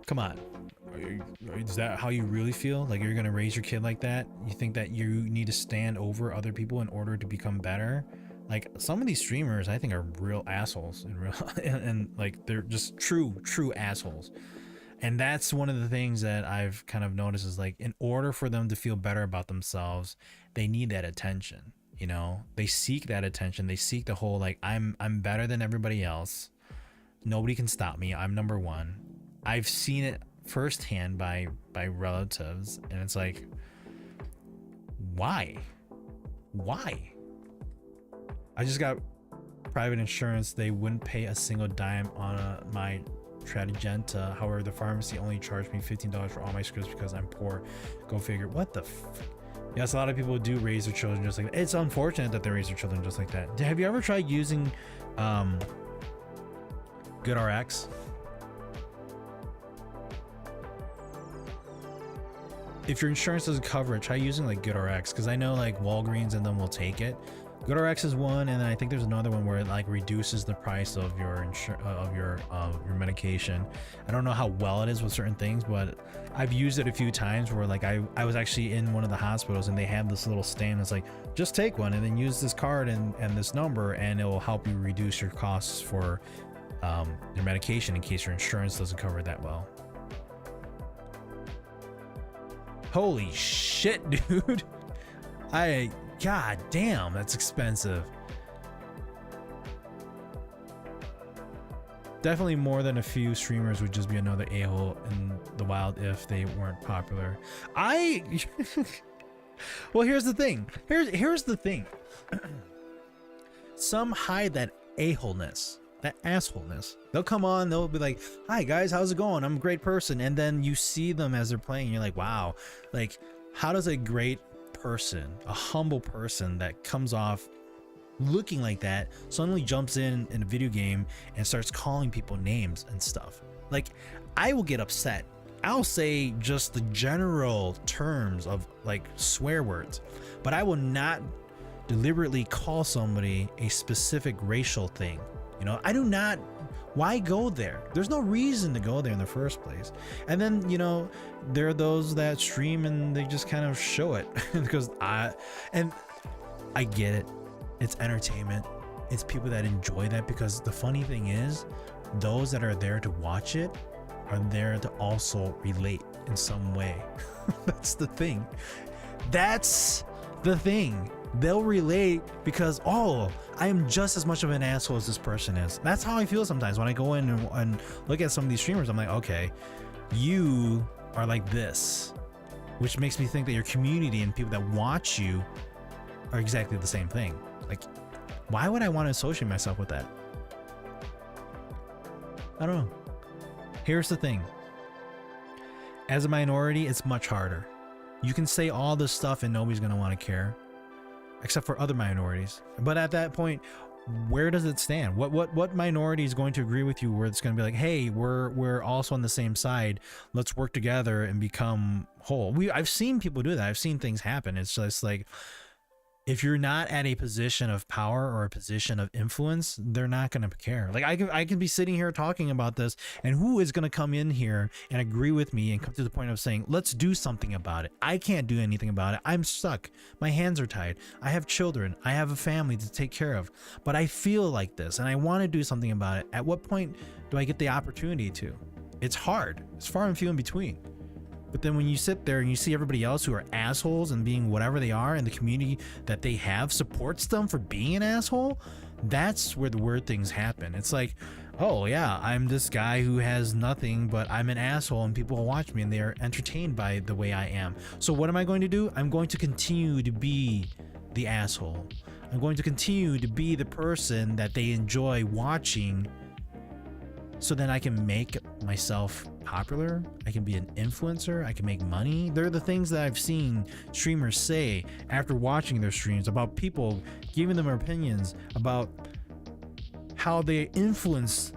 A: come on, is that how you really feel? Like you're gonna raise your kid like that? You think that you need to stand over other people in order to become better? Like some of these streamers I think are real assholes in real and like they're just true assholes. And that's one of the things that I've kind of noticed is like, in order for them to feel better about themselves, they need that attention. You know, they seek that attention. They seek the whole like, I'm better than everybody else. Nobody can stop me. I'm number one. I've seen it firsthand by relatives, and it's like, why? I just got private insurance. They wouldn't pay a single dime on my Tradigenta. However, the pharmacy only charged me $15 for all my scripts because I'm poor. Go figure. What the Yes, a lot of people do raise their children just like that. It's unfortunate that they raise their children just like that. Have you ever tried using GoodRx? If your insurance doesn't cover it, try using like GoodRx, because I know like Walgreens and them will take it. GoodRx is one, and then I think there's another one where it like reduces the price of your your medication. I don't know how well it is with certain things, but I've used it a few times where like I was actually in one of the hospitals and they have this little stand that's like, just take one and then use this card and this number, and it will help you reduce your costs for your medication in case your insurance doesn't cover it that well. Holy shit, dude. God damn, that's expensive. Definitely more than a few streamers would just be another a-hole in the wild if they weren't popular. Well, here's the thing. Here's the thing. Some hide that a-holeness, that assholeness. They'll come on, they'll be like, hi guys, how's it going? I'm a great person. And then you see them as they're playing, and you're like, wow, like how does a great person, a humble person that comes off looking like that, suddenly jumps in a video game and starts calling people names and stuff? Like, I will get upset. I'll say just the general terms of like swear words, but I will not deliberately call somebody a specific racial thing. You know, I do not. Why go there? There's no reason to go there in the first place. And then, you know, there are those that stream and they just kind of show it because I get it. It's entertainment. It's people that enjoy that, because the funny thing is, those that are there to watch it are there to also relate in some way. That's the thing. That's the thing. They'll relate because, oh, I am just as much of an asshole as this person is. That's how I feel sometimes when I go in and look at some of these streamers. I'm like, okay, you are like this, which makes me think that your community and people that watch you are exactly the same thing. Like, why would I want to associate myself with that? I don't know. Here's the thing. As a minority, it's much harder. You can say all this stuff and nobody's going to want to care, except for other minorities. But at that point, where does it stand? What minority is going to agree with you where it's going to be like, hey, we're also on the same side, let's work together and become whole? I've seen people do that. I've seen things happen. It's just like, if you're not at a position of power or a position of influence, they're not going to care. Like I can be sitting here talking about this, and who is going to come in here and agree with me and come to the point of saying, let's do something about it? I can't do anything about it. I'm stuck. My hands are tied. I have children. I have a family to take care of, but I feel like this and I want to do something about it. At what point do I get the opportunity to? It's hard. It's far and few in between. But then when you sit there and you see everybody else who are assholes and being whatever they are, and the community that they have supports them for being an asshole, that's where the weird things happen. It's like, oh yeah, I'm this guy who has nothing, but I'm an asshole and people will watch me and they are entertained by the way I am. So what am I going to do? I'm going to continue to be the asshole. I'm going to continue to be the person that they enjoy watching, so then I can make myself popular. I can be an influencer. I can make money. They're the things that I've seen streamers say after watching their streams about people, giving them opinions about how they influence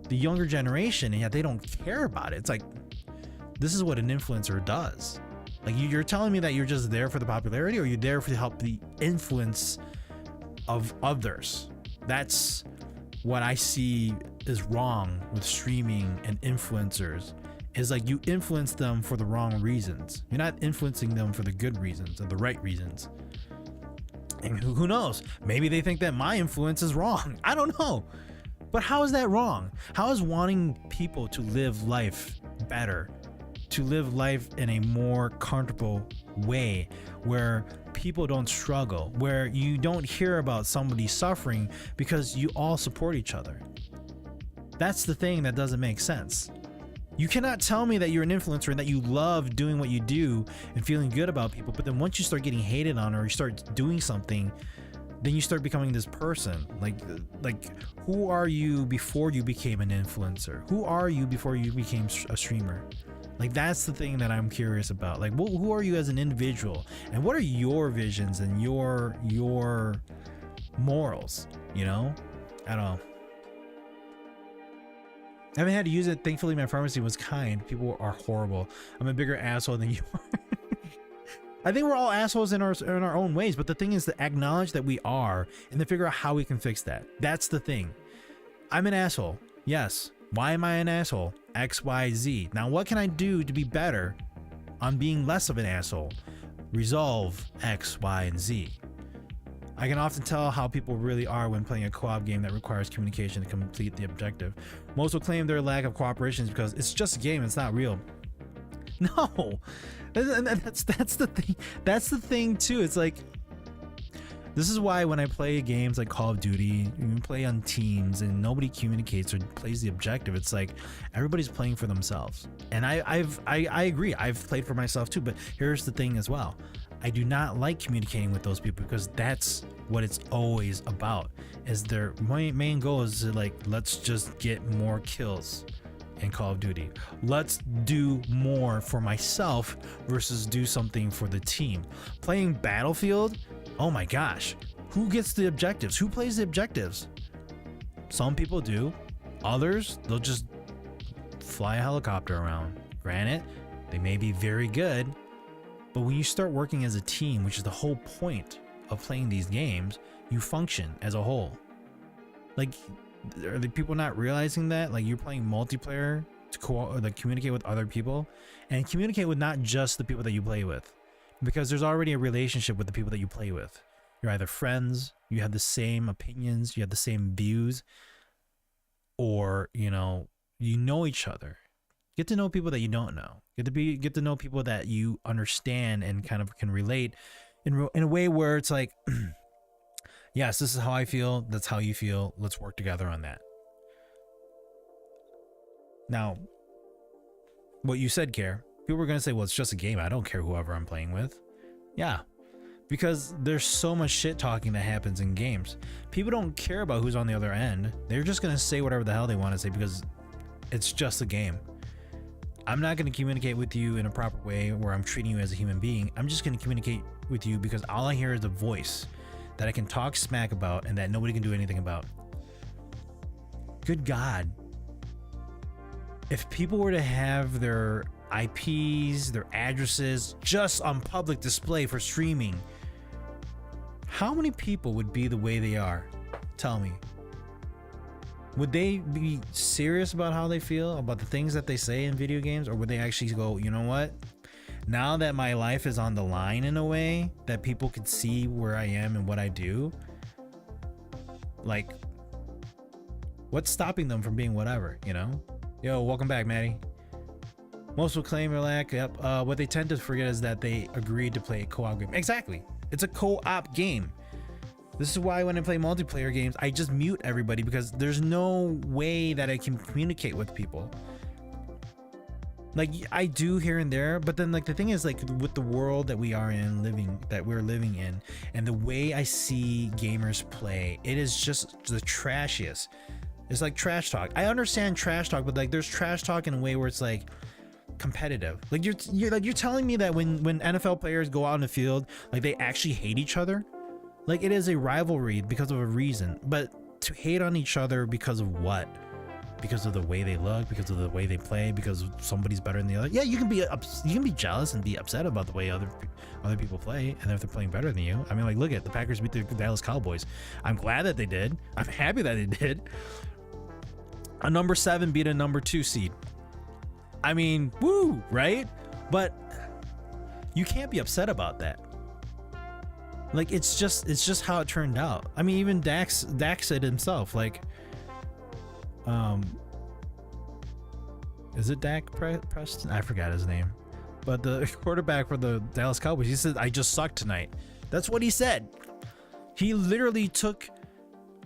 A: the younger generation, and yet they don't care about it. It's like, this is what an influencer does. Like, you're telling me that you're just there for the popularity, or you're there to help the influence of others. That's what I see is wrong with streaming and influencers, is like, you influence them for the wrong reasons. You're not influencing them for the good reasons or the right reasons. And who knows? Maybe they think that my influence is wrong. I don't know. But how is that wrong? How is wanting people to live life better, to live life in a more comfortable way, where people don't struggle, where you don't hear about somebody suffering because you all support each other? That's the thing that doesn't make sense. You cannot tell me that you're an influencer and that you love doing what you do and feeling good about people, but then once you start getting hated on, or you start doing something, then you start becoming this person. Like who are you before you became an influencer? Who are you before you became a streamer? Like, that's the thing that I'm curious about. Like, who are you as an individual, and what are your visions and your morals? You know, I don't know. I haven't had to use it. Thankfully, my pharmacy was kind. People are horrible. I'm a bigger asshole than you are. I think we're all assholes in our own ways, but the thing is to acknowledge that we are, and to figure out how we can fix that. That's the thing. I'm an asshole. Yes. Why am I an asshole? X, Y, Z. Now, what can I do to be better on being less of an asshole? Resolve X, Y, and Z. I can often tell how people really are when playing a co-op game that requires communication to complete the objective. Most will claim their lack of cooperation is because it's just a game, it's not real. No, that's the thing. That's the thing too. It's like, this is why when I play games like Call of Duty, you play on teams and nobody communicates or plays the objective. It's like everybody's playing for themselves. And I agree. I've played for myself too. But here's the thing as well. I do not like communicating with those people, because that's what it's always about. Is their main goal is to, like, let's just get more kills in Call of Duty. Let's do more for myself versus do something for the team. Playing Battlefield, oh my gosh, who gets the objectives? Who plays the objectives? Some people do. Others, they'll just fly a helicopter around. Granted, they may be very good, but when you start working as a team, which is the whole point of playing these games, you function as a whole. Like, are the people not realizing that? Like, you're playing multiplayer to communicate with other people, and communicate with not just the people that you play with, because there's already a relationship with the people that you play with. You're either friends, you have the same opinions, you have the same views, or you know each other. Get to know people that you don't know. Get to know people that you understand and kind of can relate in a way where it's like, yes, this is how I feel, that's how you feel, let's work together on that. Now, what you said, Care, people were going to say, well, it's just a game, I don't care whoever I'm playing with. Yeah, because there's so much shit talking that happens in games. People don't care about who's on the other end. They're just going to say whatever the hell they want to say because it's just a game. I'm not going to communicate with you in a proper way where I'm treating you as a human being. I'm just going to communicate with you because all I hear is a voice that I can talk smack about and that nobody can do anything about. Good God. If people were to have their IPs, their addresses just on public display for streaming, how many people would be the way they are? Tell me. Would they be serious about how they feel, about the things that they say in video games? Or would they actually go, you know what? Now that my life is on the line in a way that people could see where I am and what I do, like, what's stopping them from being whatever, you know? Yo, welcome back, Maddie. Most will claim their lack. Yep. What they tend to forget is that they agreed to play a co-op game. Exactly. It's a co-op game. This is why when I play multiplayer games, I just mute everybody because there's no way that I can communicate with people. Like, I do here and there, but then like the thing is, like, with the world that we are in, we're living in, and the way I see gamers play, it is just the trashiest. It's like trash talk. I understand trash talk, but like there's trash talk in a way where it's like competitive. Like you're telling me that when NFL players go out in the field, like they actually hate each other. Like, it is a rivalry because of a reason, but to hate on each other because of what? Because of the way they look, because of the way they play, because somebody's better than the other. Yeah, you can be jealous and be upset about the way other people play, and if they're playing better than you. I mean, like, look at the Packers beat the Dallas Cowboys. I'm glad that they did. I'm happy that they did. A number 7 beat a number 2 seed. I mean, woo, right? But you can't be upset about that. Like, it's just how it turned out. I mean, even Dak said himself, like, is it Dak Preston? I forgot his name, but the quarterback for the Dallas Cowboys, he said, "I just sucked tonight." That's what he said. He literally took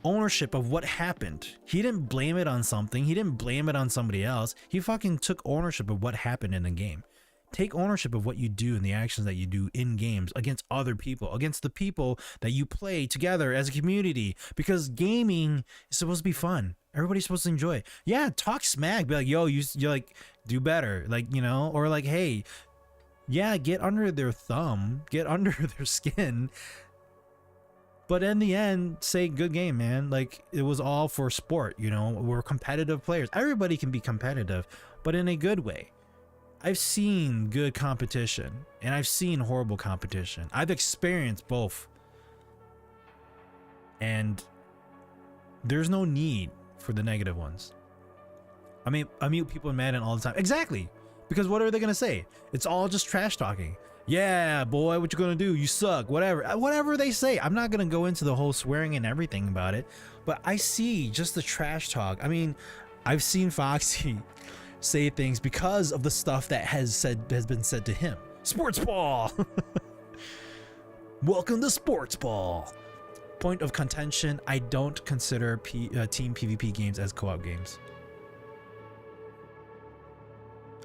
A: ownership of what happened. He didn't blame it on something. He didn't blame it on somebody else. He fucking took ownership of what happened in the game. Take ownership of what you do and the actions that you do in games against other people, against the people that you play together as a community, because gaming is supposed to be fun. Everybody's supposed to enjoy it. Yeah, talk smack, be like, yo, you're like, do better, like, you know, or like, hey, yeah, get under their thumb, get under their skin. But in the end, say, good game, man. Like, it was all for sport, you know. We're competitive players. Everybody can be competitive, but in a good way. I've seen good competition and I've seen horrible competition. I've experienced both. And there's no need for the negative ones. I mean, I meet people in Madden all the time. Exactly. Because what are they going to say? It's all just trash talking. Yeah, boy, what you going to do? You suck. Whatever they say. I'm not going to go into the whole swearing and everything about it. But I see just the trash talk. I mean, I've seen Foxy say things because of the stuff that has been said to him. Sports ball. Welcome to sports ball. Point of contention: I don't consider team PvP games as co-op games.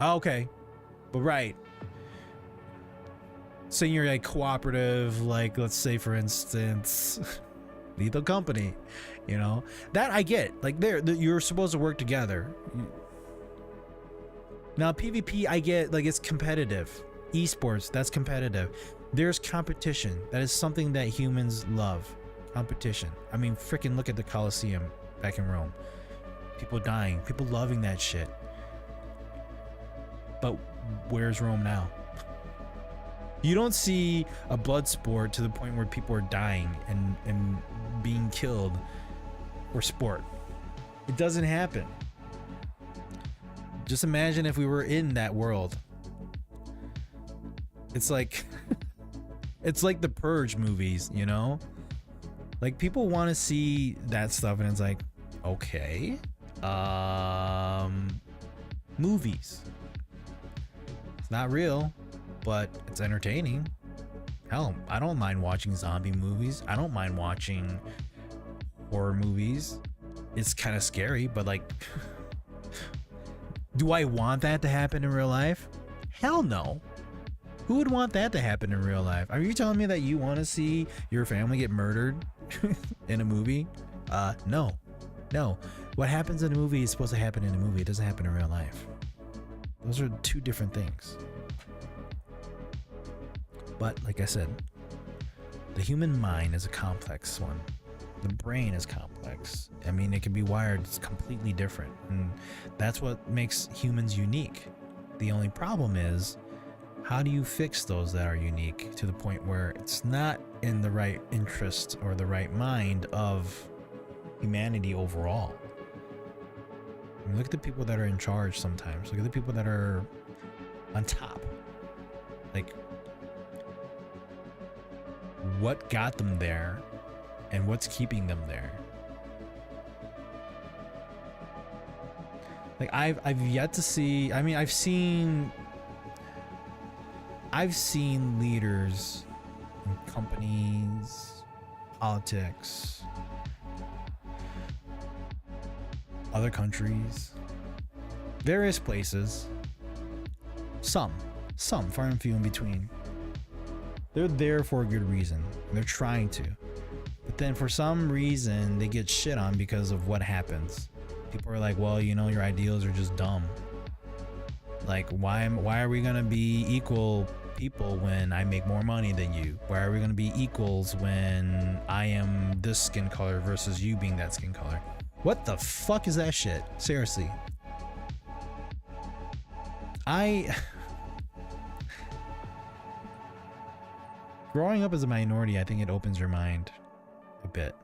A: Okay, but right. Saying you're like cooperative, like let's say for instance, Lethal Company, you know, that I get. Like you're supposed to work together. Now PvP, I get, like, it's competitive. Esports, that's competitive. There's competition. That is something that humans love. Competition. I mean, freaking look at the Colosseum back in Rome. People dying, people loving that shit. But where's Rome now? You don't see a blood sport to the point where people are dying and being killed for sport. It doesn't happen. Just imagine if we were in that world. It's like it's like the Purge movies, you know? Like, people want to see that stuff and it's like, okay. Movies. It's not real, but it's entertaining. Hell, I don't mind watching zombie movies. I don't mind watching horror movies. It's kind of scary, but like do I want that to happen in real life? Hell no. Who would want that to happen in real life? Are you telling me that you want to see your family get murdered in a movie? No. What happens in a movie is supposed to happen in a movie. It doesn't happen in real life. Those are two different things. But like I said, the human mind is a complex one. The brain is complex. I mean, it can be wired completely different, and that's what makes humans unique. The only problem is, how do you fix those that are unique to the point where it's not in the right interest or the right mind of humanity overall? I mean, look at the people that are in charge sometimes. Look at the people that are on top. Like, what got them there and what's keeping them there? Like, I've yet to see, I mean, I've seen leaders in companies, politics, other countries, various places, some far and few in between. They're there for a good reason. They're trying to. But then for some reason, they get shit on because of what happens. People are like, well, you know, your ideals are just dumb. Like, why are we gonna be equal people when I make more money than you? Why are we going to be equals when I am this skin color versus you being that skin color? What the fuck is that shit? Seriously. Growing up as a minority, I think it opens your mind a bit.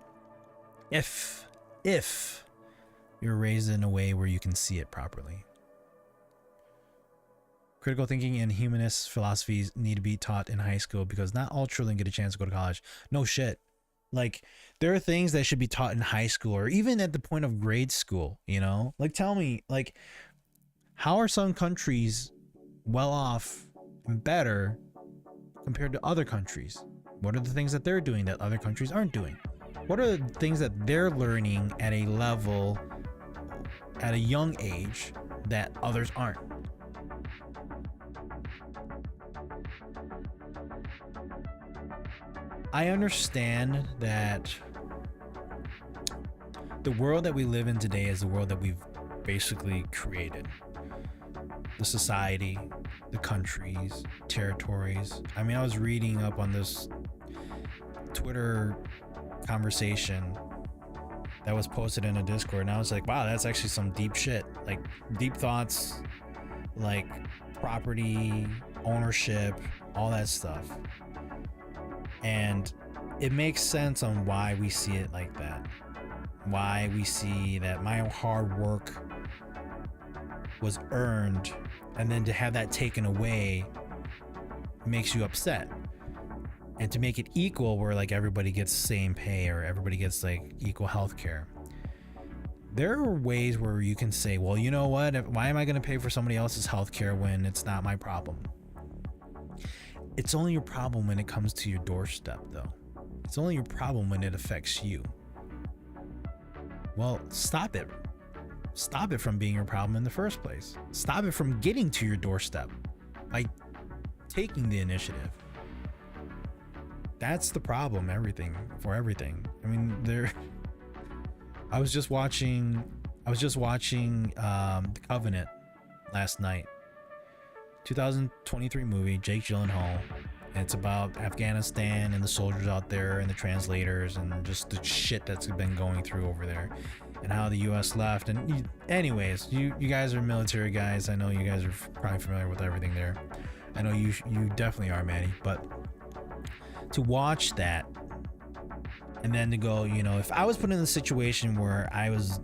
A: If you're raised in a way where you can see it properly. Critical thinking and humanist philosophies need to be taught in high school because not all children get a chance to go to college. No shit. Like, there are things that should be taught in high school or even at the point of grade school, you know? Like, tell me, like, how are some countries well off and better compared to other countries? What are the things that they're doing that other countries aren't doing? What are the things that they're learning at a level, at a young age, that others aren't? I understand that the world that we live in today is the world that we've basically created. The society, the countries, territories. I mean, I was reading up on this Twitter conversation that was posted in a Discord, and I was like, wow, that's actually some deep shit. Like, deep thoughts, like property, ownership, all that stuff. And it makes sense on why we see it like that. Why we see that my hard work was earned, and then to have that taken away makes you upset. And to make it equal, where like everybody gets same pay or everybody gets like equal health care. There are ways where you can say, well, you know what? Why am I going to pay for somebody else's health care when it's not my problem? It's only your problem when it comes to your doorstep, though. It's only your problem when it affects you. Well, stop it. Stop it from being your problem in the first place. Stop it from getting to your doorstep by taking the initiative. That's the problem. Everything. I mean, I was just watching The Covenant last night. 2023 movie, Jake Gyllenhaal. It's about Afghanistan and the soldiers out there and the translators and just the shit that's been going through over there and how the US left. And anyways, you guys are military guys. I know you guys are probably familiar with everything there. I know you definitely are, Maddie. But to watch that and then to go, you know, if I was put in a situation where I was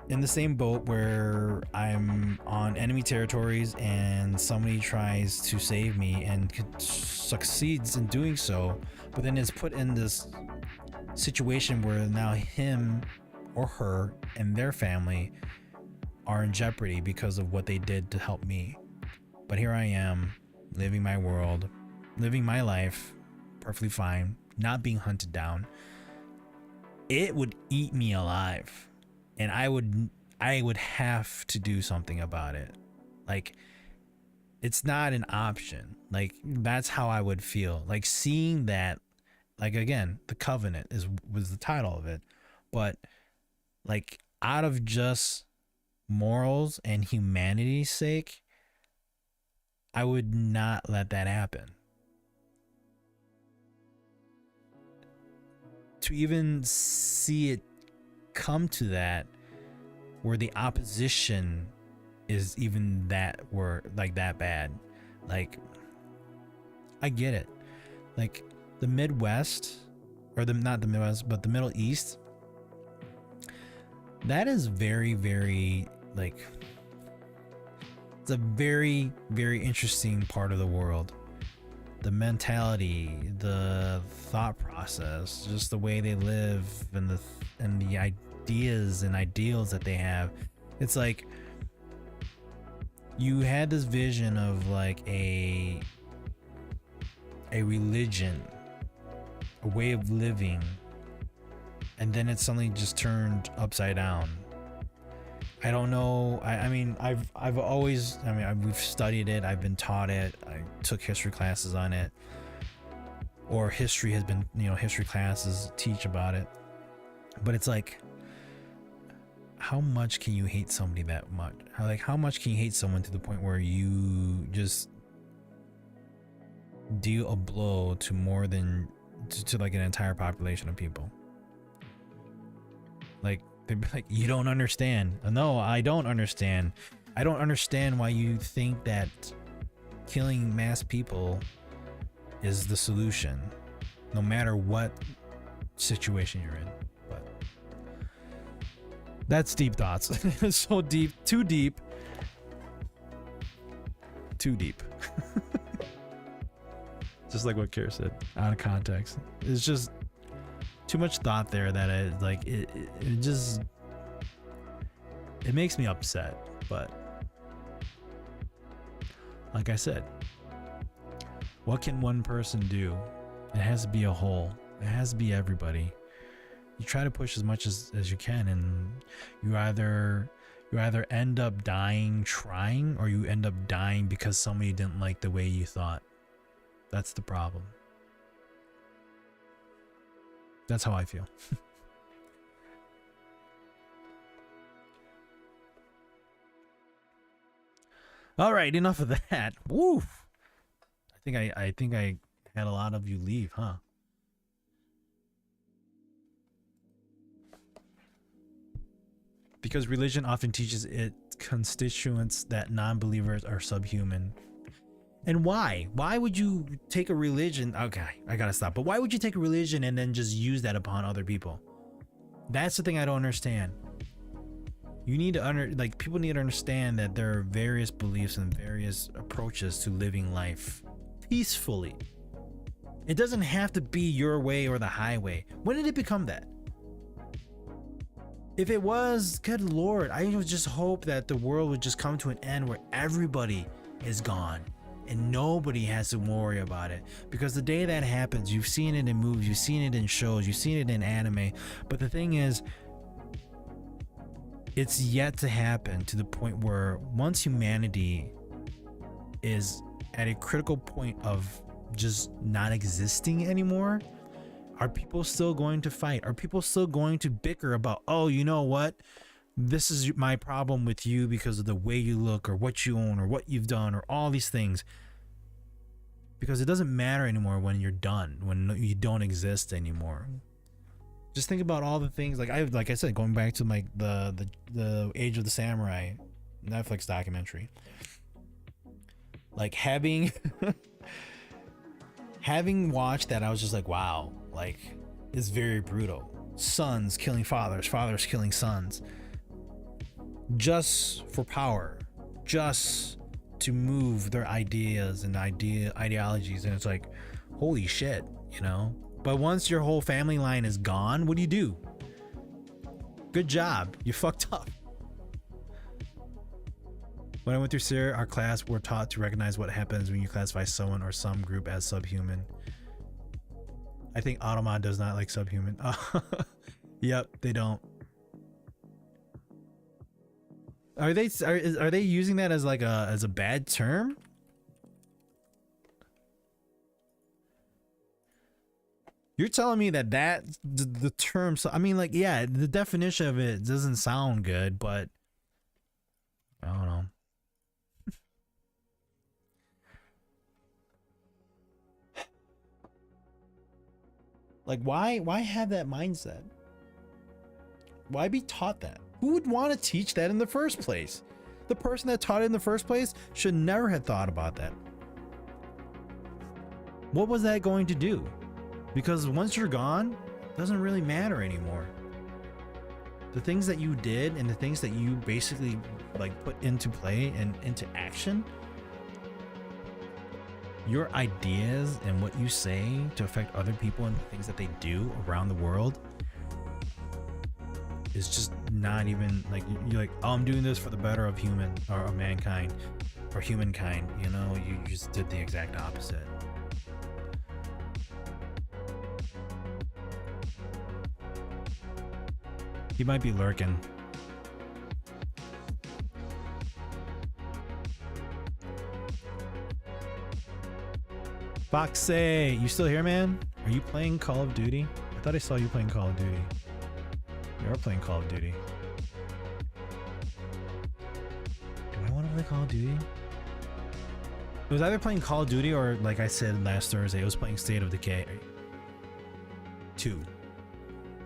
A: in the same boat where I'm on enemy territories and somebody tries to save me and succeeds in doing so, but then is put in this situation where now him or her and their family are in jeopardy because of what they did to help me. But here I am, living my world, living my life perfectly fine, not being hunted down. It would eat me alive, and I would have to do something about it. Like, it's not an option. Like, that's how I would feel. Like, seeing that, like, again, The Covenant was the title of it, but like, out of just morals and humanity's sake, I would not let that happen. To even see it come to that, where the opposition is even that bad. Like, I get it. Like, the Midwest, or not the Midwest, but the Middle East, that is very, very, like, it's a very, very interesting part of the world. The mentality, the thought process, just the way they live, and the ideas and ideals that they have. It's like you had this vision of like a religion, a way of living, and then it suddenly just turned upside down. I don't know. I mean, we've studied it. I've been taught it. I took history classes on it, or history has been, history classes teach about it. But it's like, how much can you hate somebody that much? How much can you hate someone to the point where you just deal a blow to more than to like an entire population of people? Like, they'd be like, you don't understand. No, I don't understand. I don't understand why you think that killing mass people is the solution, no matter what situation you're in. But that's deep thoughts. So deep, too deep. Just like what Kira said, out of context. It's just too much thought there that it just makes me upset. But like I said, what can one person do? It has to be a whole. It has to be everybody. You try to push as much as you can, and you either end up dying trying, or you end up dying because somebody didn't like the way you thought. That's the problem. That's how I feel. All right, enough of that. Woo! I think I had a lot of you leave, huh? Because religion often teaches its constituents that non-believers are subhuman. And why? Why would you take a religion? Okay, I gotta stop. But why would you take a religion and then just use that upon other people? That's the thing I don't understand. You need to people need to understand that there are various beliefs and various approaches to living life peacefully. It doesn't have to be your way or the highway. When did it become that? If it was, good Lord, I would just hope that the world would just come to an end where everybody is gone and nobody has to worry about it. Because the day that happens, you've seen it in movies, you've seen it in shows, you've seen it in anime. But the thing is, it's yet to happen to the point where once humanity is at a critical point of just not existing anymore, are people still going to fight? Are people still going to bicker about, oh, you know what? This is my problem with you because of the way you look or what you own or what you've done or all these things. Because it doesn't matter anymore when you're done, when you don't exist anymore. Just think about all the things, like I said, going back to like the Age of the Samurai Netflix documentary. Like having watched that, I was just like, wow, like it's very brutal. Sons killing fathers, fathers killing sons, just for power, just to move their ideas and ideologies. And it's like, holy shit, you know. But once your whole family line is gone, what do? Good job, you fucked up. When I went through SEER, our class were taught to recognize what happens when you classify someone or some group as subhuman. I think Automod does not like subhuman. Yep, they don't. Are they using that as like a bad term? You're telling me that the term, so I mean, like, yeah, the definition of it doesn't sound good, but I don't know. Like, why have that mindset? Why be taught that? Who would want to teach that in the first place? The person that taught it in the first place should never have thought about that. What was that going to do? Because once you're gone, it doesn't really matter anymore. The things that you did and the things that you basically like put into play and into action, your ideas and what you say to affect other people and the things that they do around the world is just not even like, you're like, oh, I'm doing this for the better of human or of mankind or humankind, you know. You just did the exact opposite. He might be lurking. Foxy, you still here, man? Are you playing Call of Duty? I thought I saw you playing Call of Duty. You are playing Call of Duty. play Call of Duty? It was either playing Call of Duty or, like I said last Thursday, it was playing State of Decay 2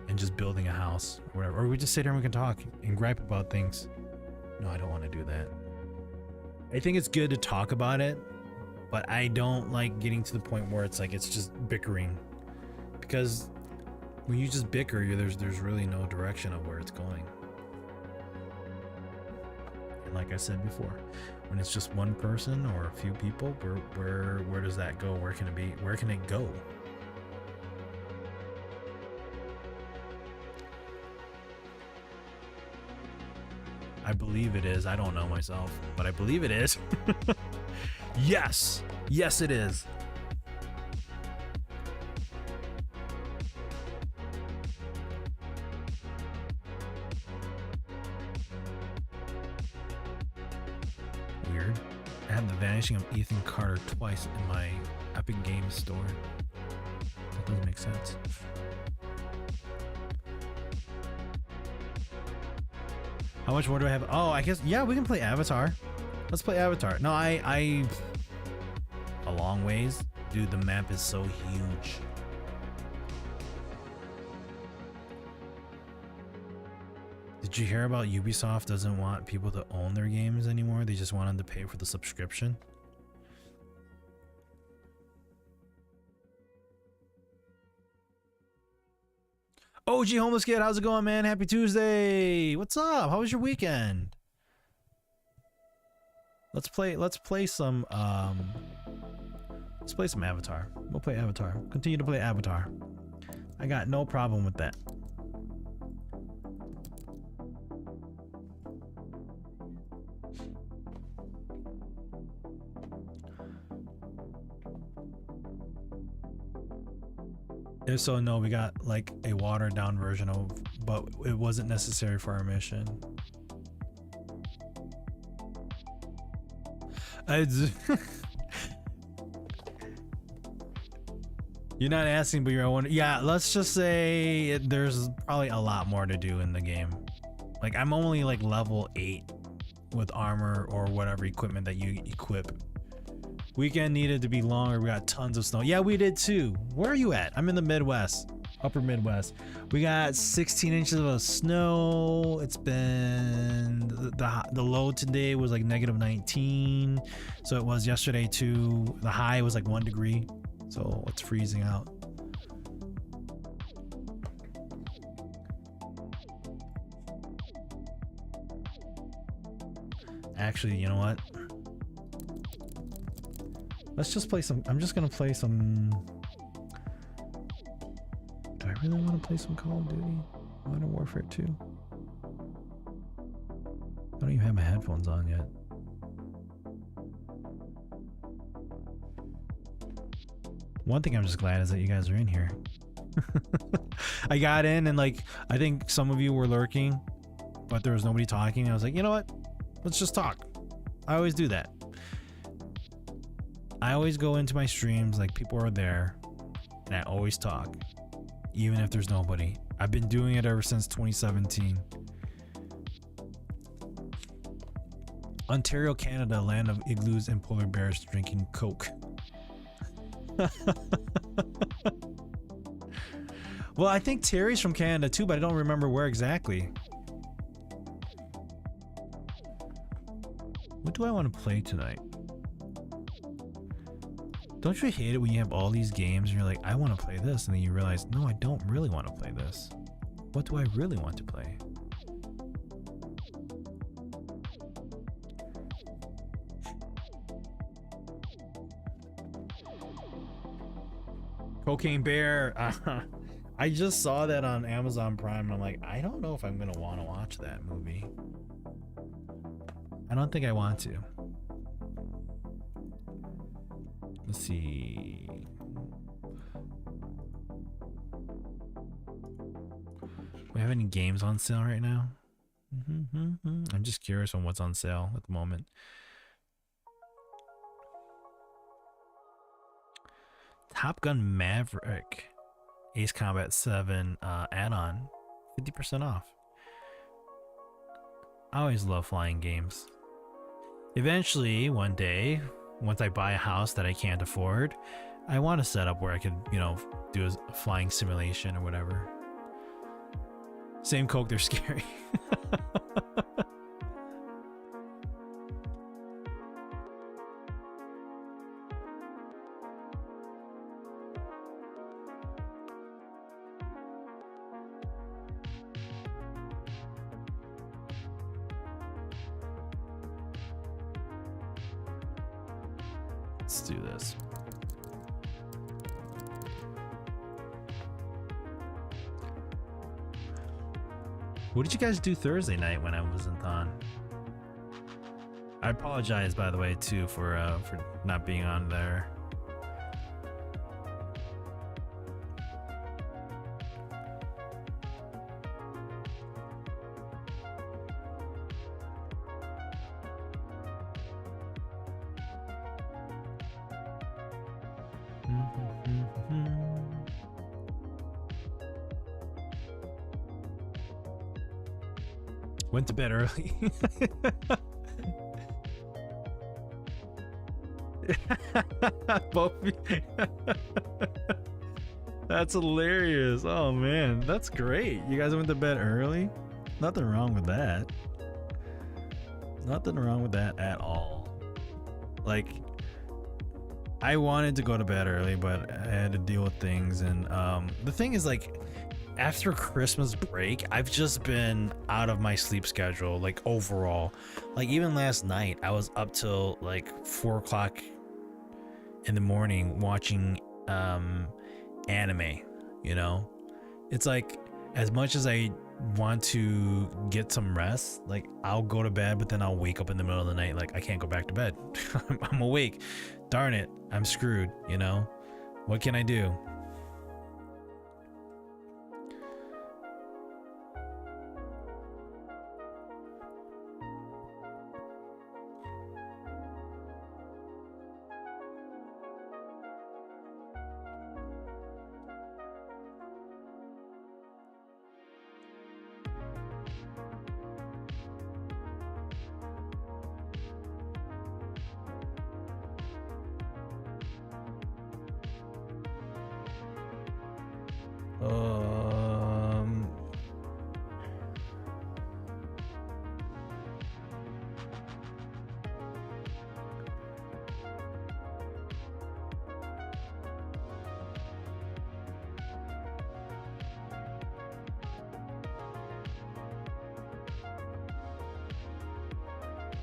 A: and just building a house or whatever. Or we just sit here and we can talk and gripe about things. No, I don't want to do that. I think it's good to talk about it, but I don't like getting to the point where it's like it's just bickering, because when you just bicker, there's really no direction of where it's going. And like I said before, when it's just one person or a few people, where does that go? Where can it be? Where can it go? I believe it is. I don't know myself, but I believe it is. Yes. Yes, it is. Weird. I have the vanishing of Ethan Carter twice in my Epic Games store. That doesn't make sense. How much more do I have? Oh, I guess, yeah, we can play Avatar. Let's play Avatar. No, I a long ways. Dude, the map is so huge. Did you hear about Ubisoft doesn't want people to own their games anymore? They just want them to pay for the subscription. OG Homeless Kid, how's it going, man? Happy Tuesday. What's up? How was your weekend? Let's play some Avatar. We'll play Avatar. Continue to play Avatar. I got no problem with that. If so, no, we got like a watered down version of, but it wasn't necessary for our mission. You're not asking, but you're wondering. Yeah, let's just say there's probably a lot more to do in the game. Like, I'm only like level 8 with armor or whatever equipment that you equip. Weekend needed to be longer. We got tons of snow. Yeah, we did too. Where are you at? I'm in the Midwest, upper Midwest. We got 16 inches of snow. It's been the low today was like -19, so it was yesterday too. The high was like 1 degree, so it's freezing out. Actually, you know what? Let's just play some. I'm just gonna play some. Do I really want to play some Call of Duty? Modern Warfare 2. I don't even have my headphones on yet. One thing I'm just glad is that you guys are in here. I got in and like I think some of you were lurking, but there was nobody talking. I was like, you know what? Let's just talk. I always do that. I always go into my streams like people are there, and I always talk, even if there's nobody. I've been doing it ever since 2017. Ontario, Canada, land of igloos and polar bears drinking Coke. Well, I think Terry's from Canada too, but I don't remember where exactly. What do I want to play tonight? Don't you hate it when you have all these games and you're like, I want to play this, and then you realize, no, I don't really want to play this. What do I really want to play? Cocaine Bear. I just saw that on Amazon Prime and I'm like, I don't know if I'm gonna want to watch that movie. I don't think I want to. Let's see. We have any games on sale right now? I'm just curious on what's on sale at the moment. Top Gun Maverick Ace Combat 7 add-on, 50% off. I always love flying games. Eventually, one day, once I buy a house that I can't afford, I want to set up where I could, do a flying simulation or whatever. Same Coke, they're scary. Let's do this. What did you guys do Thursday night when I wasn't on? I apologize, by the way, too, for not being on there. Went to bed early. Both. That's hilarious. Oh man, that's great. You guys went to bed early? Nothing wrong with that. Nothing wrong with that at all. Like, I wanted to go to bed early, but I had to deal with things, and the thing is, like, after Christmas break, I've just been out of my sleep schedule, like, overall. Like, even last night, I was up till like 4 o'clock in the morning watching anime. It's like, as much as I want to get some rest, like, I'll go to bed, but then I'll wake up in the middle of the night like I can't go back to bed. I'm awake. Darn it, I'm screwed. What can I do?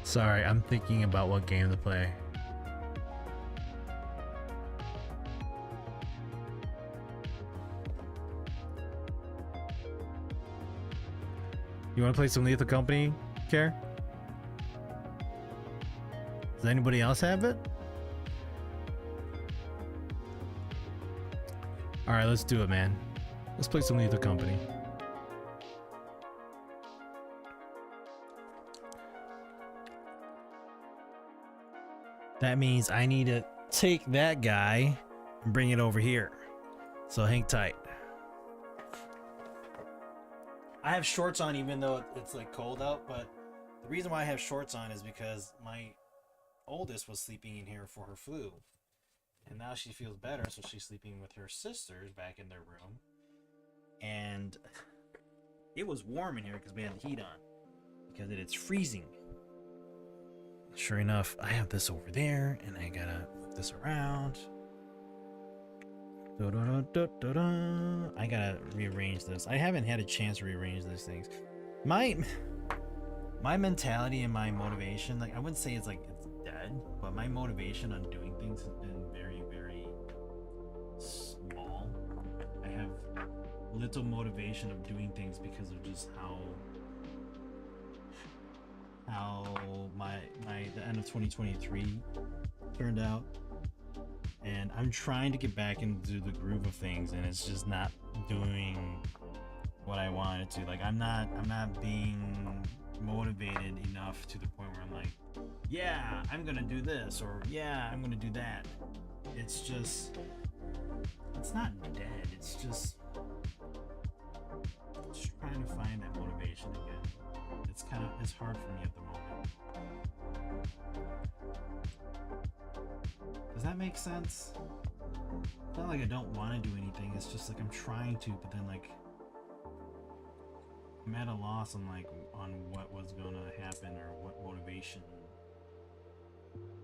A: Sorry, I'm thinking about what game to play. You want to play some Lethal Company, Care? Does anybody else have it? Alright, let's do it, man. Let's play some Lethal Company. That means I need to take that guy and bring it over here. So hang tight. I have shorts on even though it's like cold out, but the reason why I have shorts on is because my oldest was sleeping in here for her flu. And now she feels better, so she's sleeping with her sisters back in their room. And it was warm in here because we had the heat on. Because it's freezing. Sure enough, I have this over there, and I gotta move this around. I gotta rearrange this. I haven't had a chance to rearrange these things. My mentality and my motivation, like, I wouldn't say it's dead, but my motivation on doing things has been very, very small. I have little motivation of doing things because of just how the end of 2023 turned out, and I'm trying to get back into the groove of things, and it's just not doing what I wanted to. Like, I'm not being motivated enough to the point where I'm like, yeah, I'm gonna do this, or yeah, I'm gonna do that. It's not dead, it's just trying to find that motivation again. It's hard for me at the moment. that make sense? It's not like I don't want to do anything, it's just like I'm trying to, but then like I'm at a loss on like on what was gonna happen or what motivation,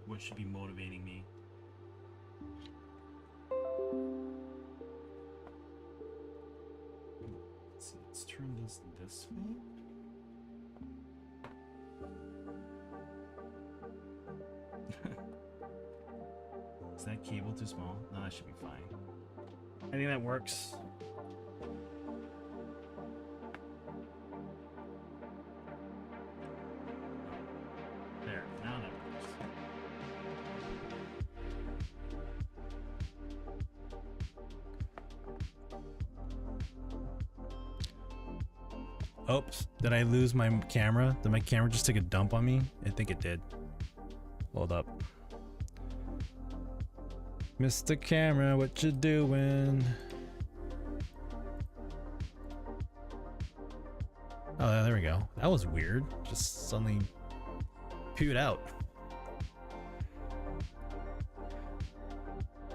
A: what should be motivating me. Let's turn this way. Is that cable too small? No, that should be fine. I think that works. There, now that works. Oops, did I lose my camera? Did my camera just take a dump on me? I think it did. Hold up. Mr. Camera, what you doing? Oh, there we go. That was weird. Just suddenly pewed out.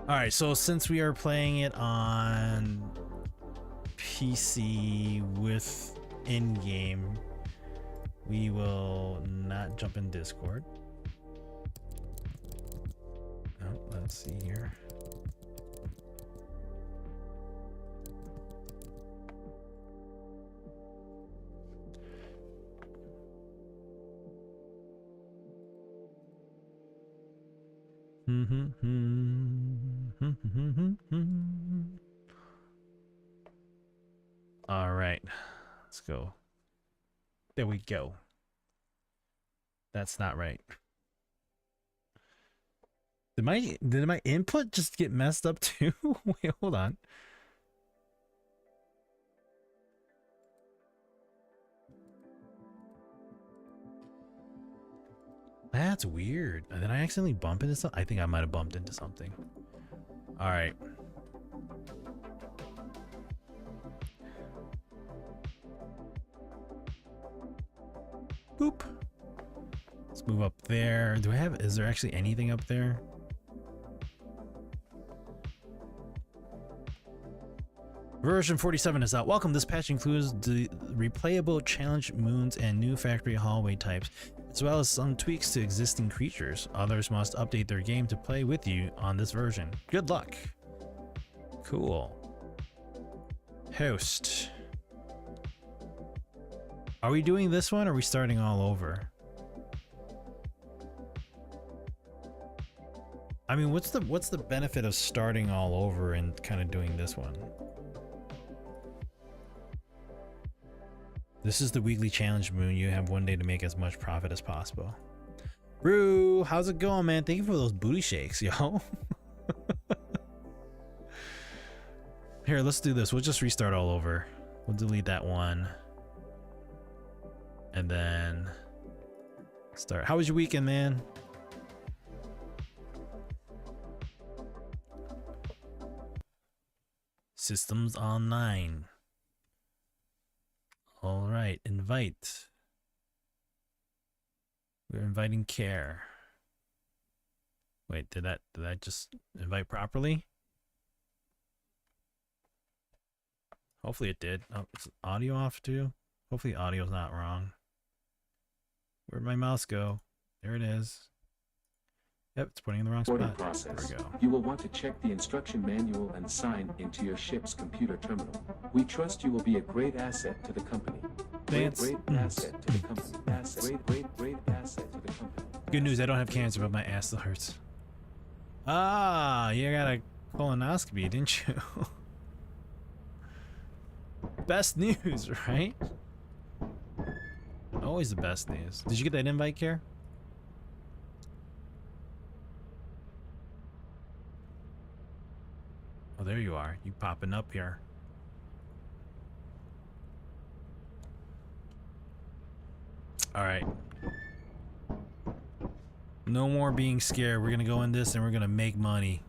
A: Alright, so since we are playing it on PC with in-game, we will not jump in Discord. Oh, let's see here. All right, let's go. There we go. That's not right. Did my input just get messed up too? Wait, hold on. That's weird. Did I accidentally bump into something? I think I might have bumped into something. All right. Boop. Let's move up there. Do I have, is there actually anything up there? Version 47 is out. Welcome. This patch includes the replayable challenge moons and new factory hallway types, as well as some tweaks to existing creatures. Others must update their game to play with you on this version. Good luck. Cool. Host. Are we doing this one or are we starting all over? I mean, what's the benefit of starting all over and kind of doing this one? This is the weekly challenge moon. You have one day to make as much profit as possible. Roo, how's it going, man? Thank you for those booty shakes, yo. Here, let's do this. We'll just restart all over. We'll delete that one. And then start. How was your weekend, man? Systems online. All right, invite. We're inviting Care. Wait, did I just invite properly? Hopefully it did. Oh, is audio off too? Hopefully audio's not wrong. Where'd my mouse go? There it is. Yep, it's pointing in the wrong spot.
B: Process.
A: There we go.
B: You will want to check the instruction manual and sign into your ship's computer terminal. We trust you will be a great asset to the company. Great asset to the company. Great asset to the company.
A: Good news, I don't have cancer, but my ass still hurts. Ah, you got a colonoscopy, didn't you? Best news, right? Always the best news. Did you get that invite, Care? Oh, there you are. You popping up here. All right. No more being scared. We're gonna go in this and we're gonna make money.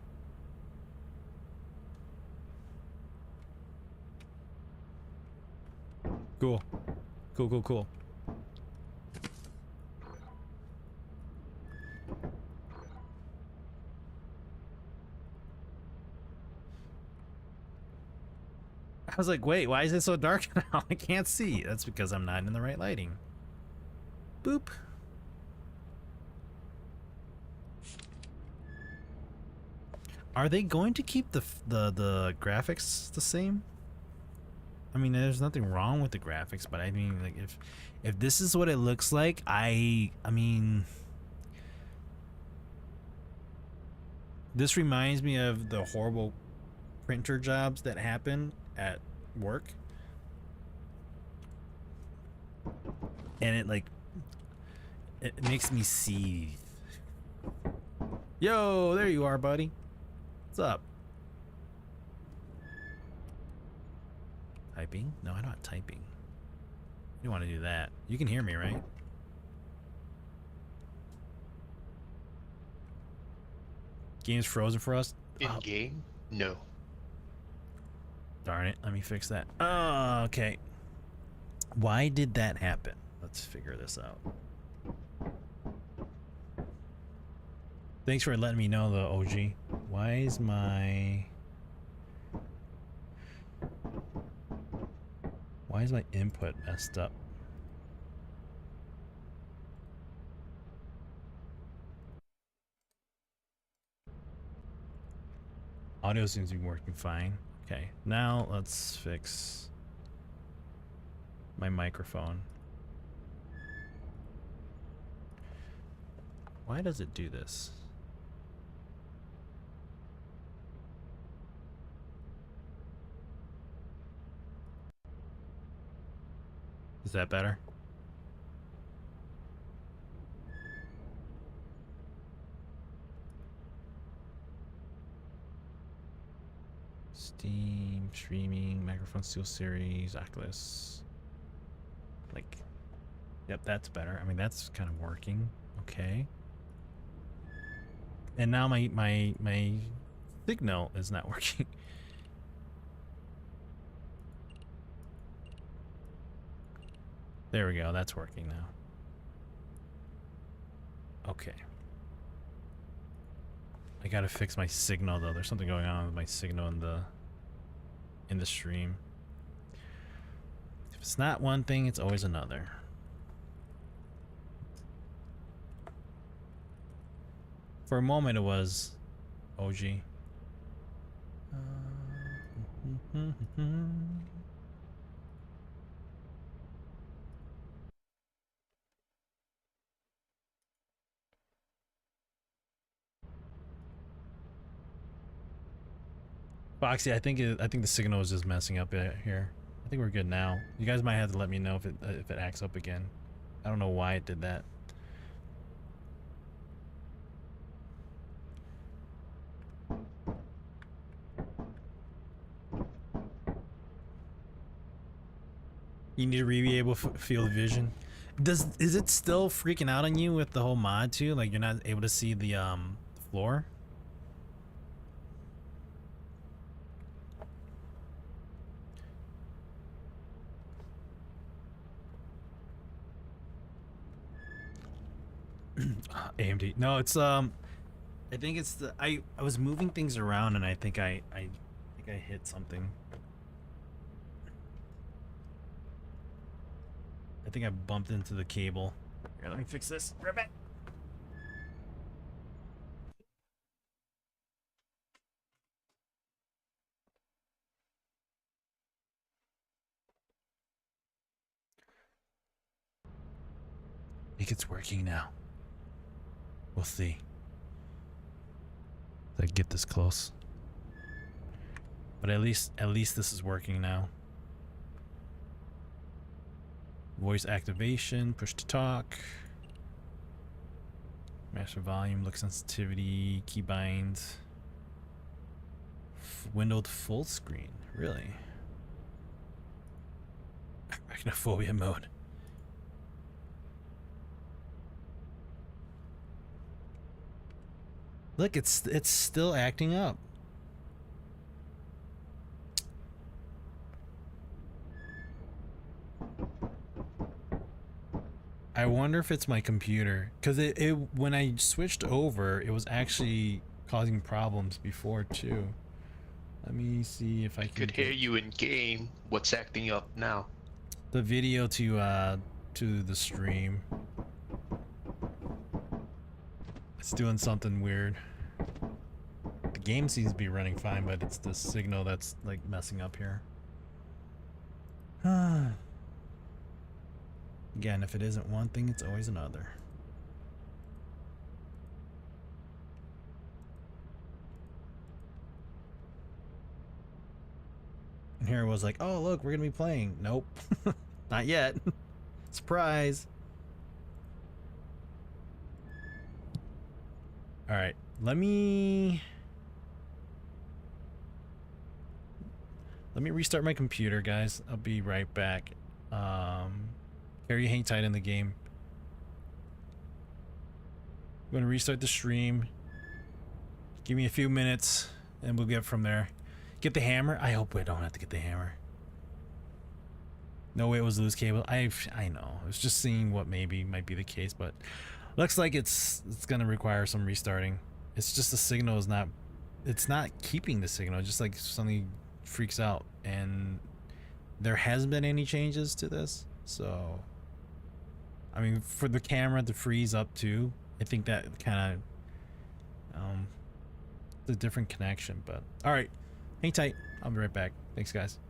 A: Cool. Cool, cool, cool. I was like, wait, why is it so dark now? I can't see. That's because I'm not in the right lighting. Boop. Are they going to keep the graphics the same? I mean, there's nothing wrong with the graphics, but I mean, like, if this is what it looks like, I mean, this reminds me of the horrible printer jobs that happen at work, and it makes me seethe. Yo, there you are, buddy. What's up? Typing? No, I'm not typing. You don't want to do that. You can hear me, right? Game's frozen for us?
C: In game? No.
A: Darn it. Let me fix that. Oh, okay. Why did that happen? Let's figure this out. Thanks for letting me know, though, OG. Why is my input messed up? Audio seems to be working fine. Okay, now let's fix my microphone. Why does it do this? Is that better? Steam, streaming, microphone steel series, Oculus. Like, yep, that's better. I mean, that's kind of working. Okay. And now my signal is not working. There we go. That's working now. Okay. I gotta fix my signal though. There's something going on with my signal in the stream. If it's not one thing, it's always another. For a moment, it was OG. Foxy, I think the signal is just messing up here. I think we're good now. You guys might have to let me know if it acts up again. I don't know why it did that. You need to be able to feel the vision. Is it still freaking out on you with the whole mod too? Like you're not able to see the floor? AMD. No, it's I think it's the I was moving things around and I think I hit something. I think I bumped into the cable. Here, let me fix this. Rip it. I think it's working now. We'll see. If I get this close. But at least this is working now. Voice activation, push to talk. Master volume, look sensitivity, keybind. Windowed full screen, really? Arachnophobia mode. Look, it's still acting up. I wonder if it's my computer, because it when I switched over, it was actually causing problems before too. Let me see if I can
C: Could hear
A: get
C: you in game. What's acting up now?
A: the video to the stream. It's doing something weird. The game seems to be running fine, but it's the signal that's like messing up here. Again, if it isn't one thing, it's always another. And here it was like, oh look, we're gonna be playing. Nope. Not yet. Surprise. Alright, let me restart my computer, guys. I'll be right back. Carry, hang tight in the game. I'm gonna restart the stream. Give me a few minutes and we'll get from there. Get the hammer? I hope I don't have to get the hammer. No way it was loose cable. I know. I was just seeing what maybe might be the case, but looks like it's gonna require some restarting. It's just the signal is not, it's not keeping the signal. Just like something freaks out, and there hasn't been any changes to this. So I mean, for the camera to freeze up too, I think that kind of it's a different connection. But all right, hang tight. I'll be right back. Thanks, guys.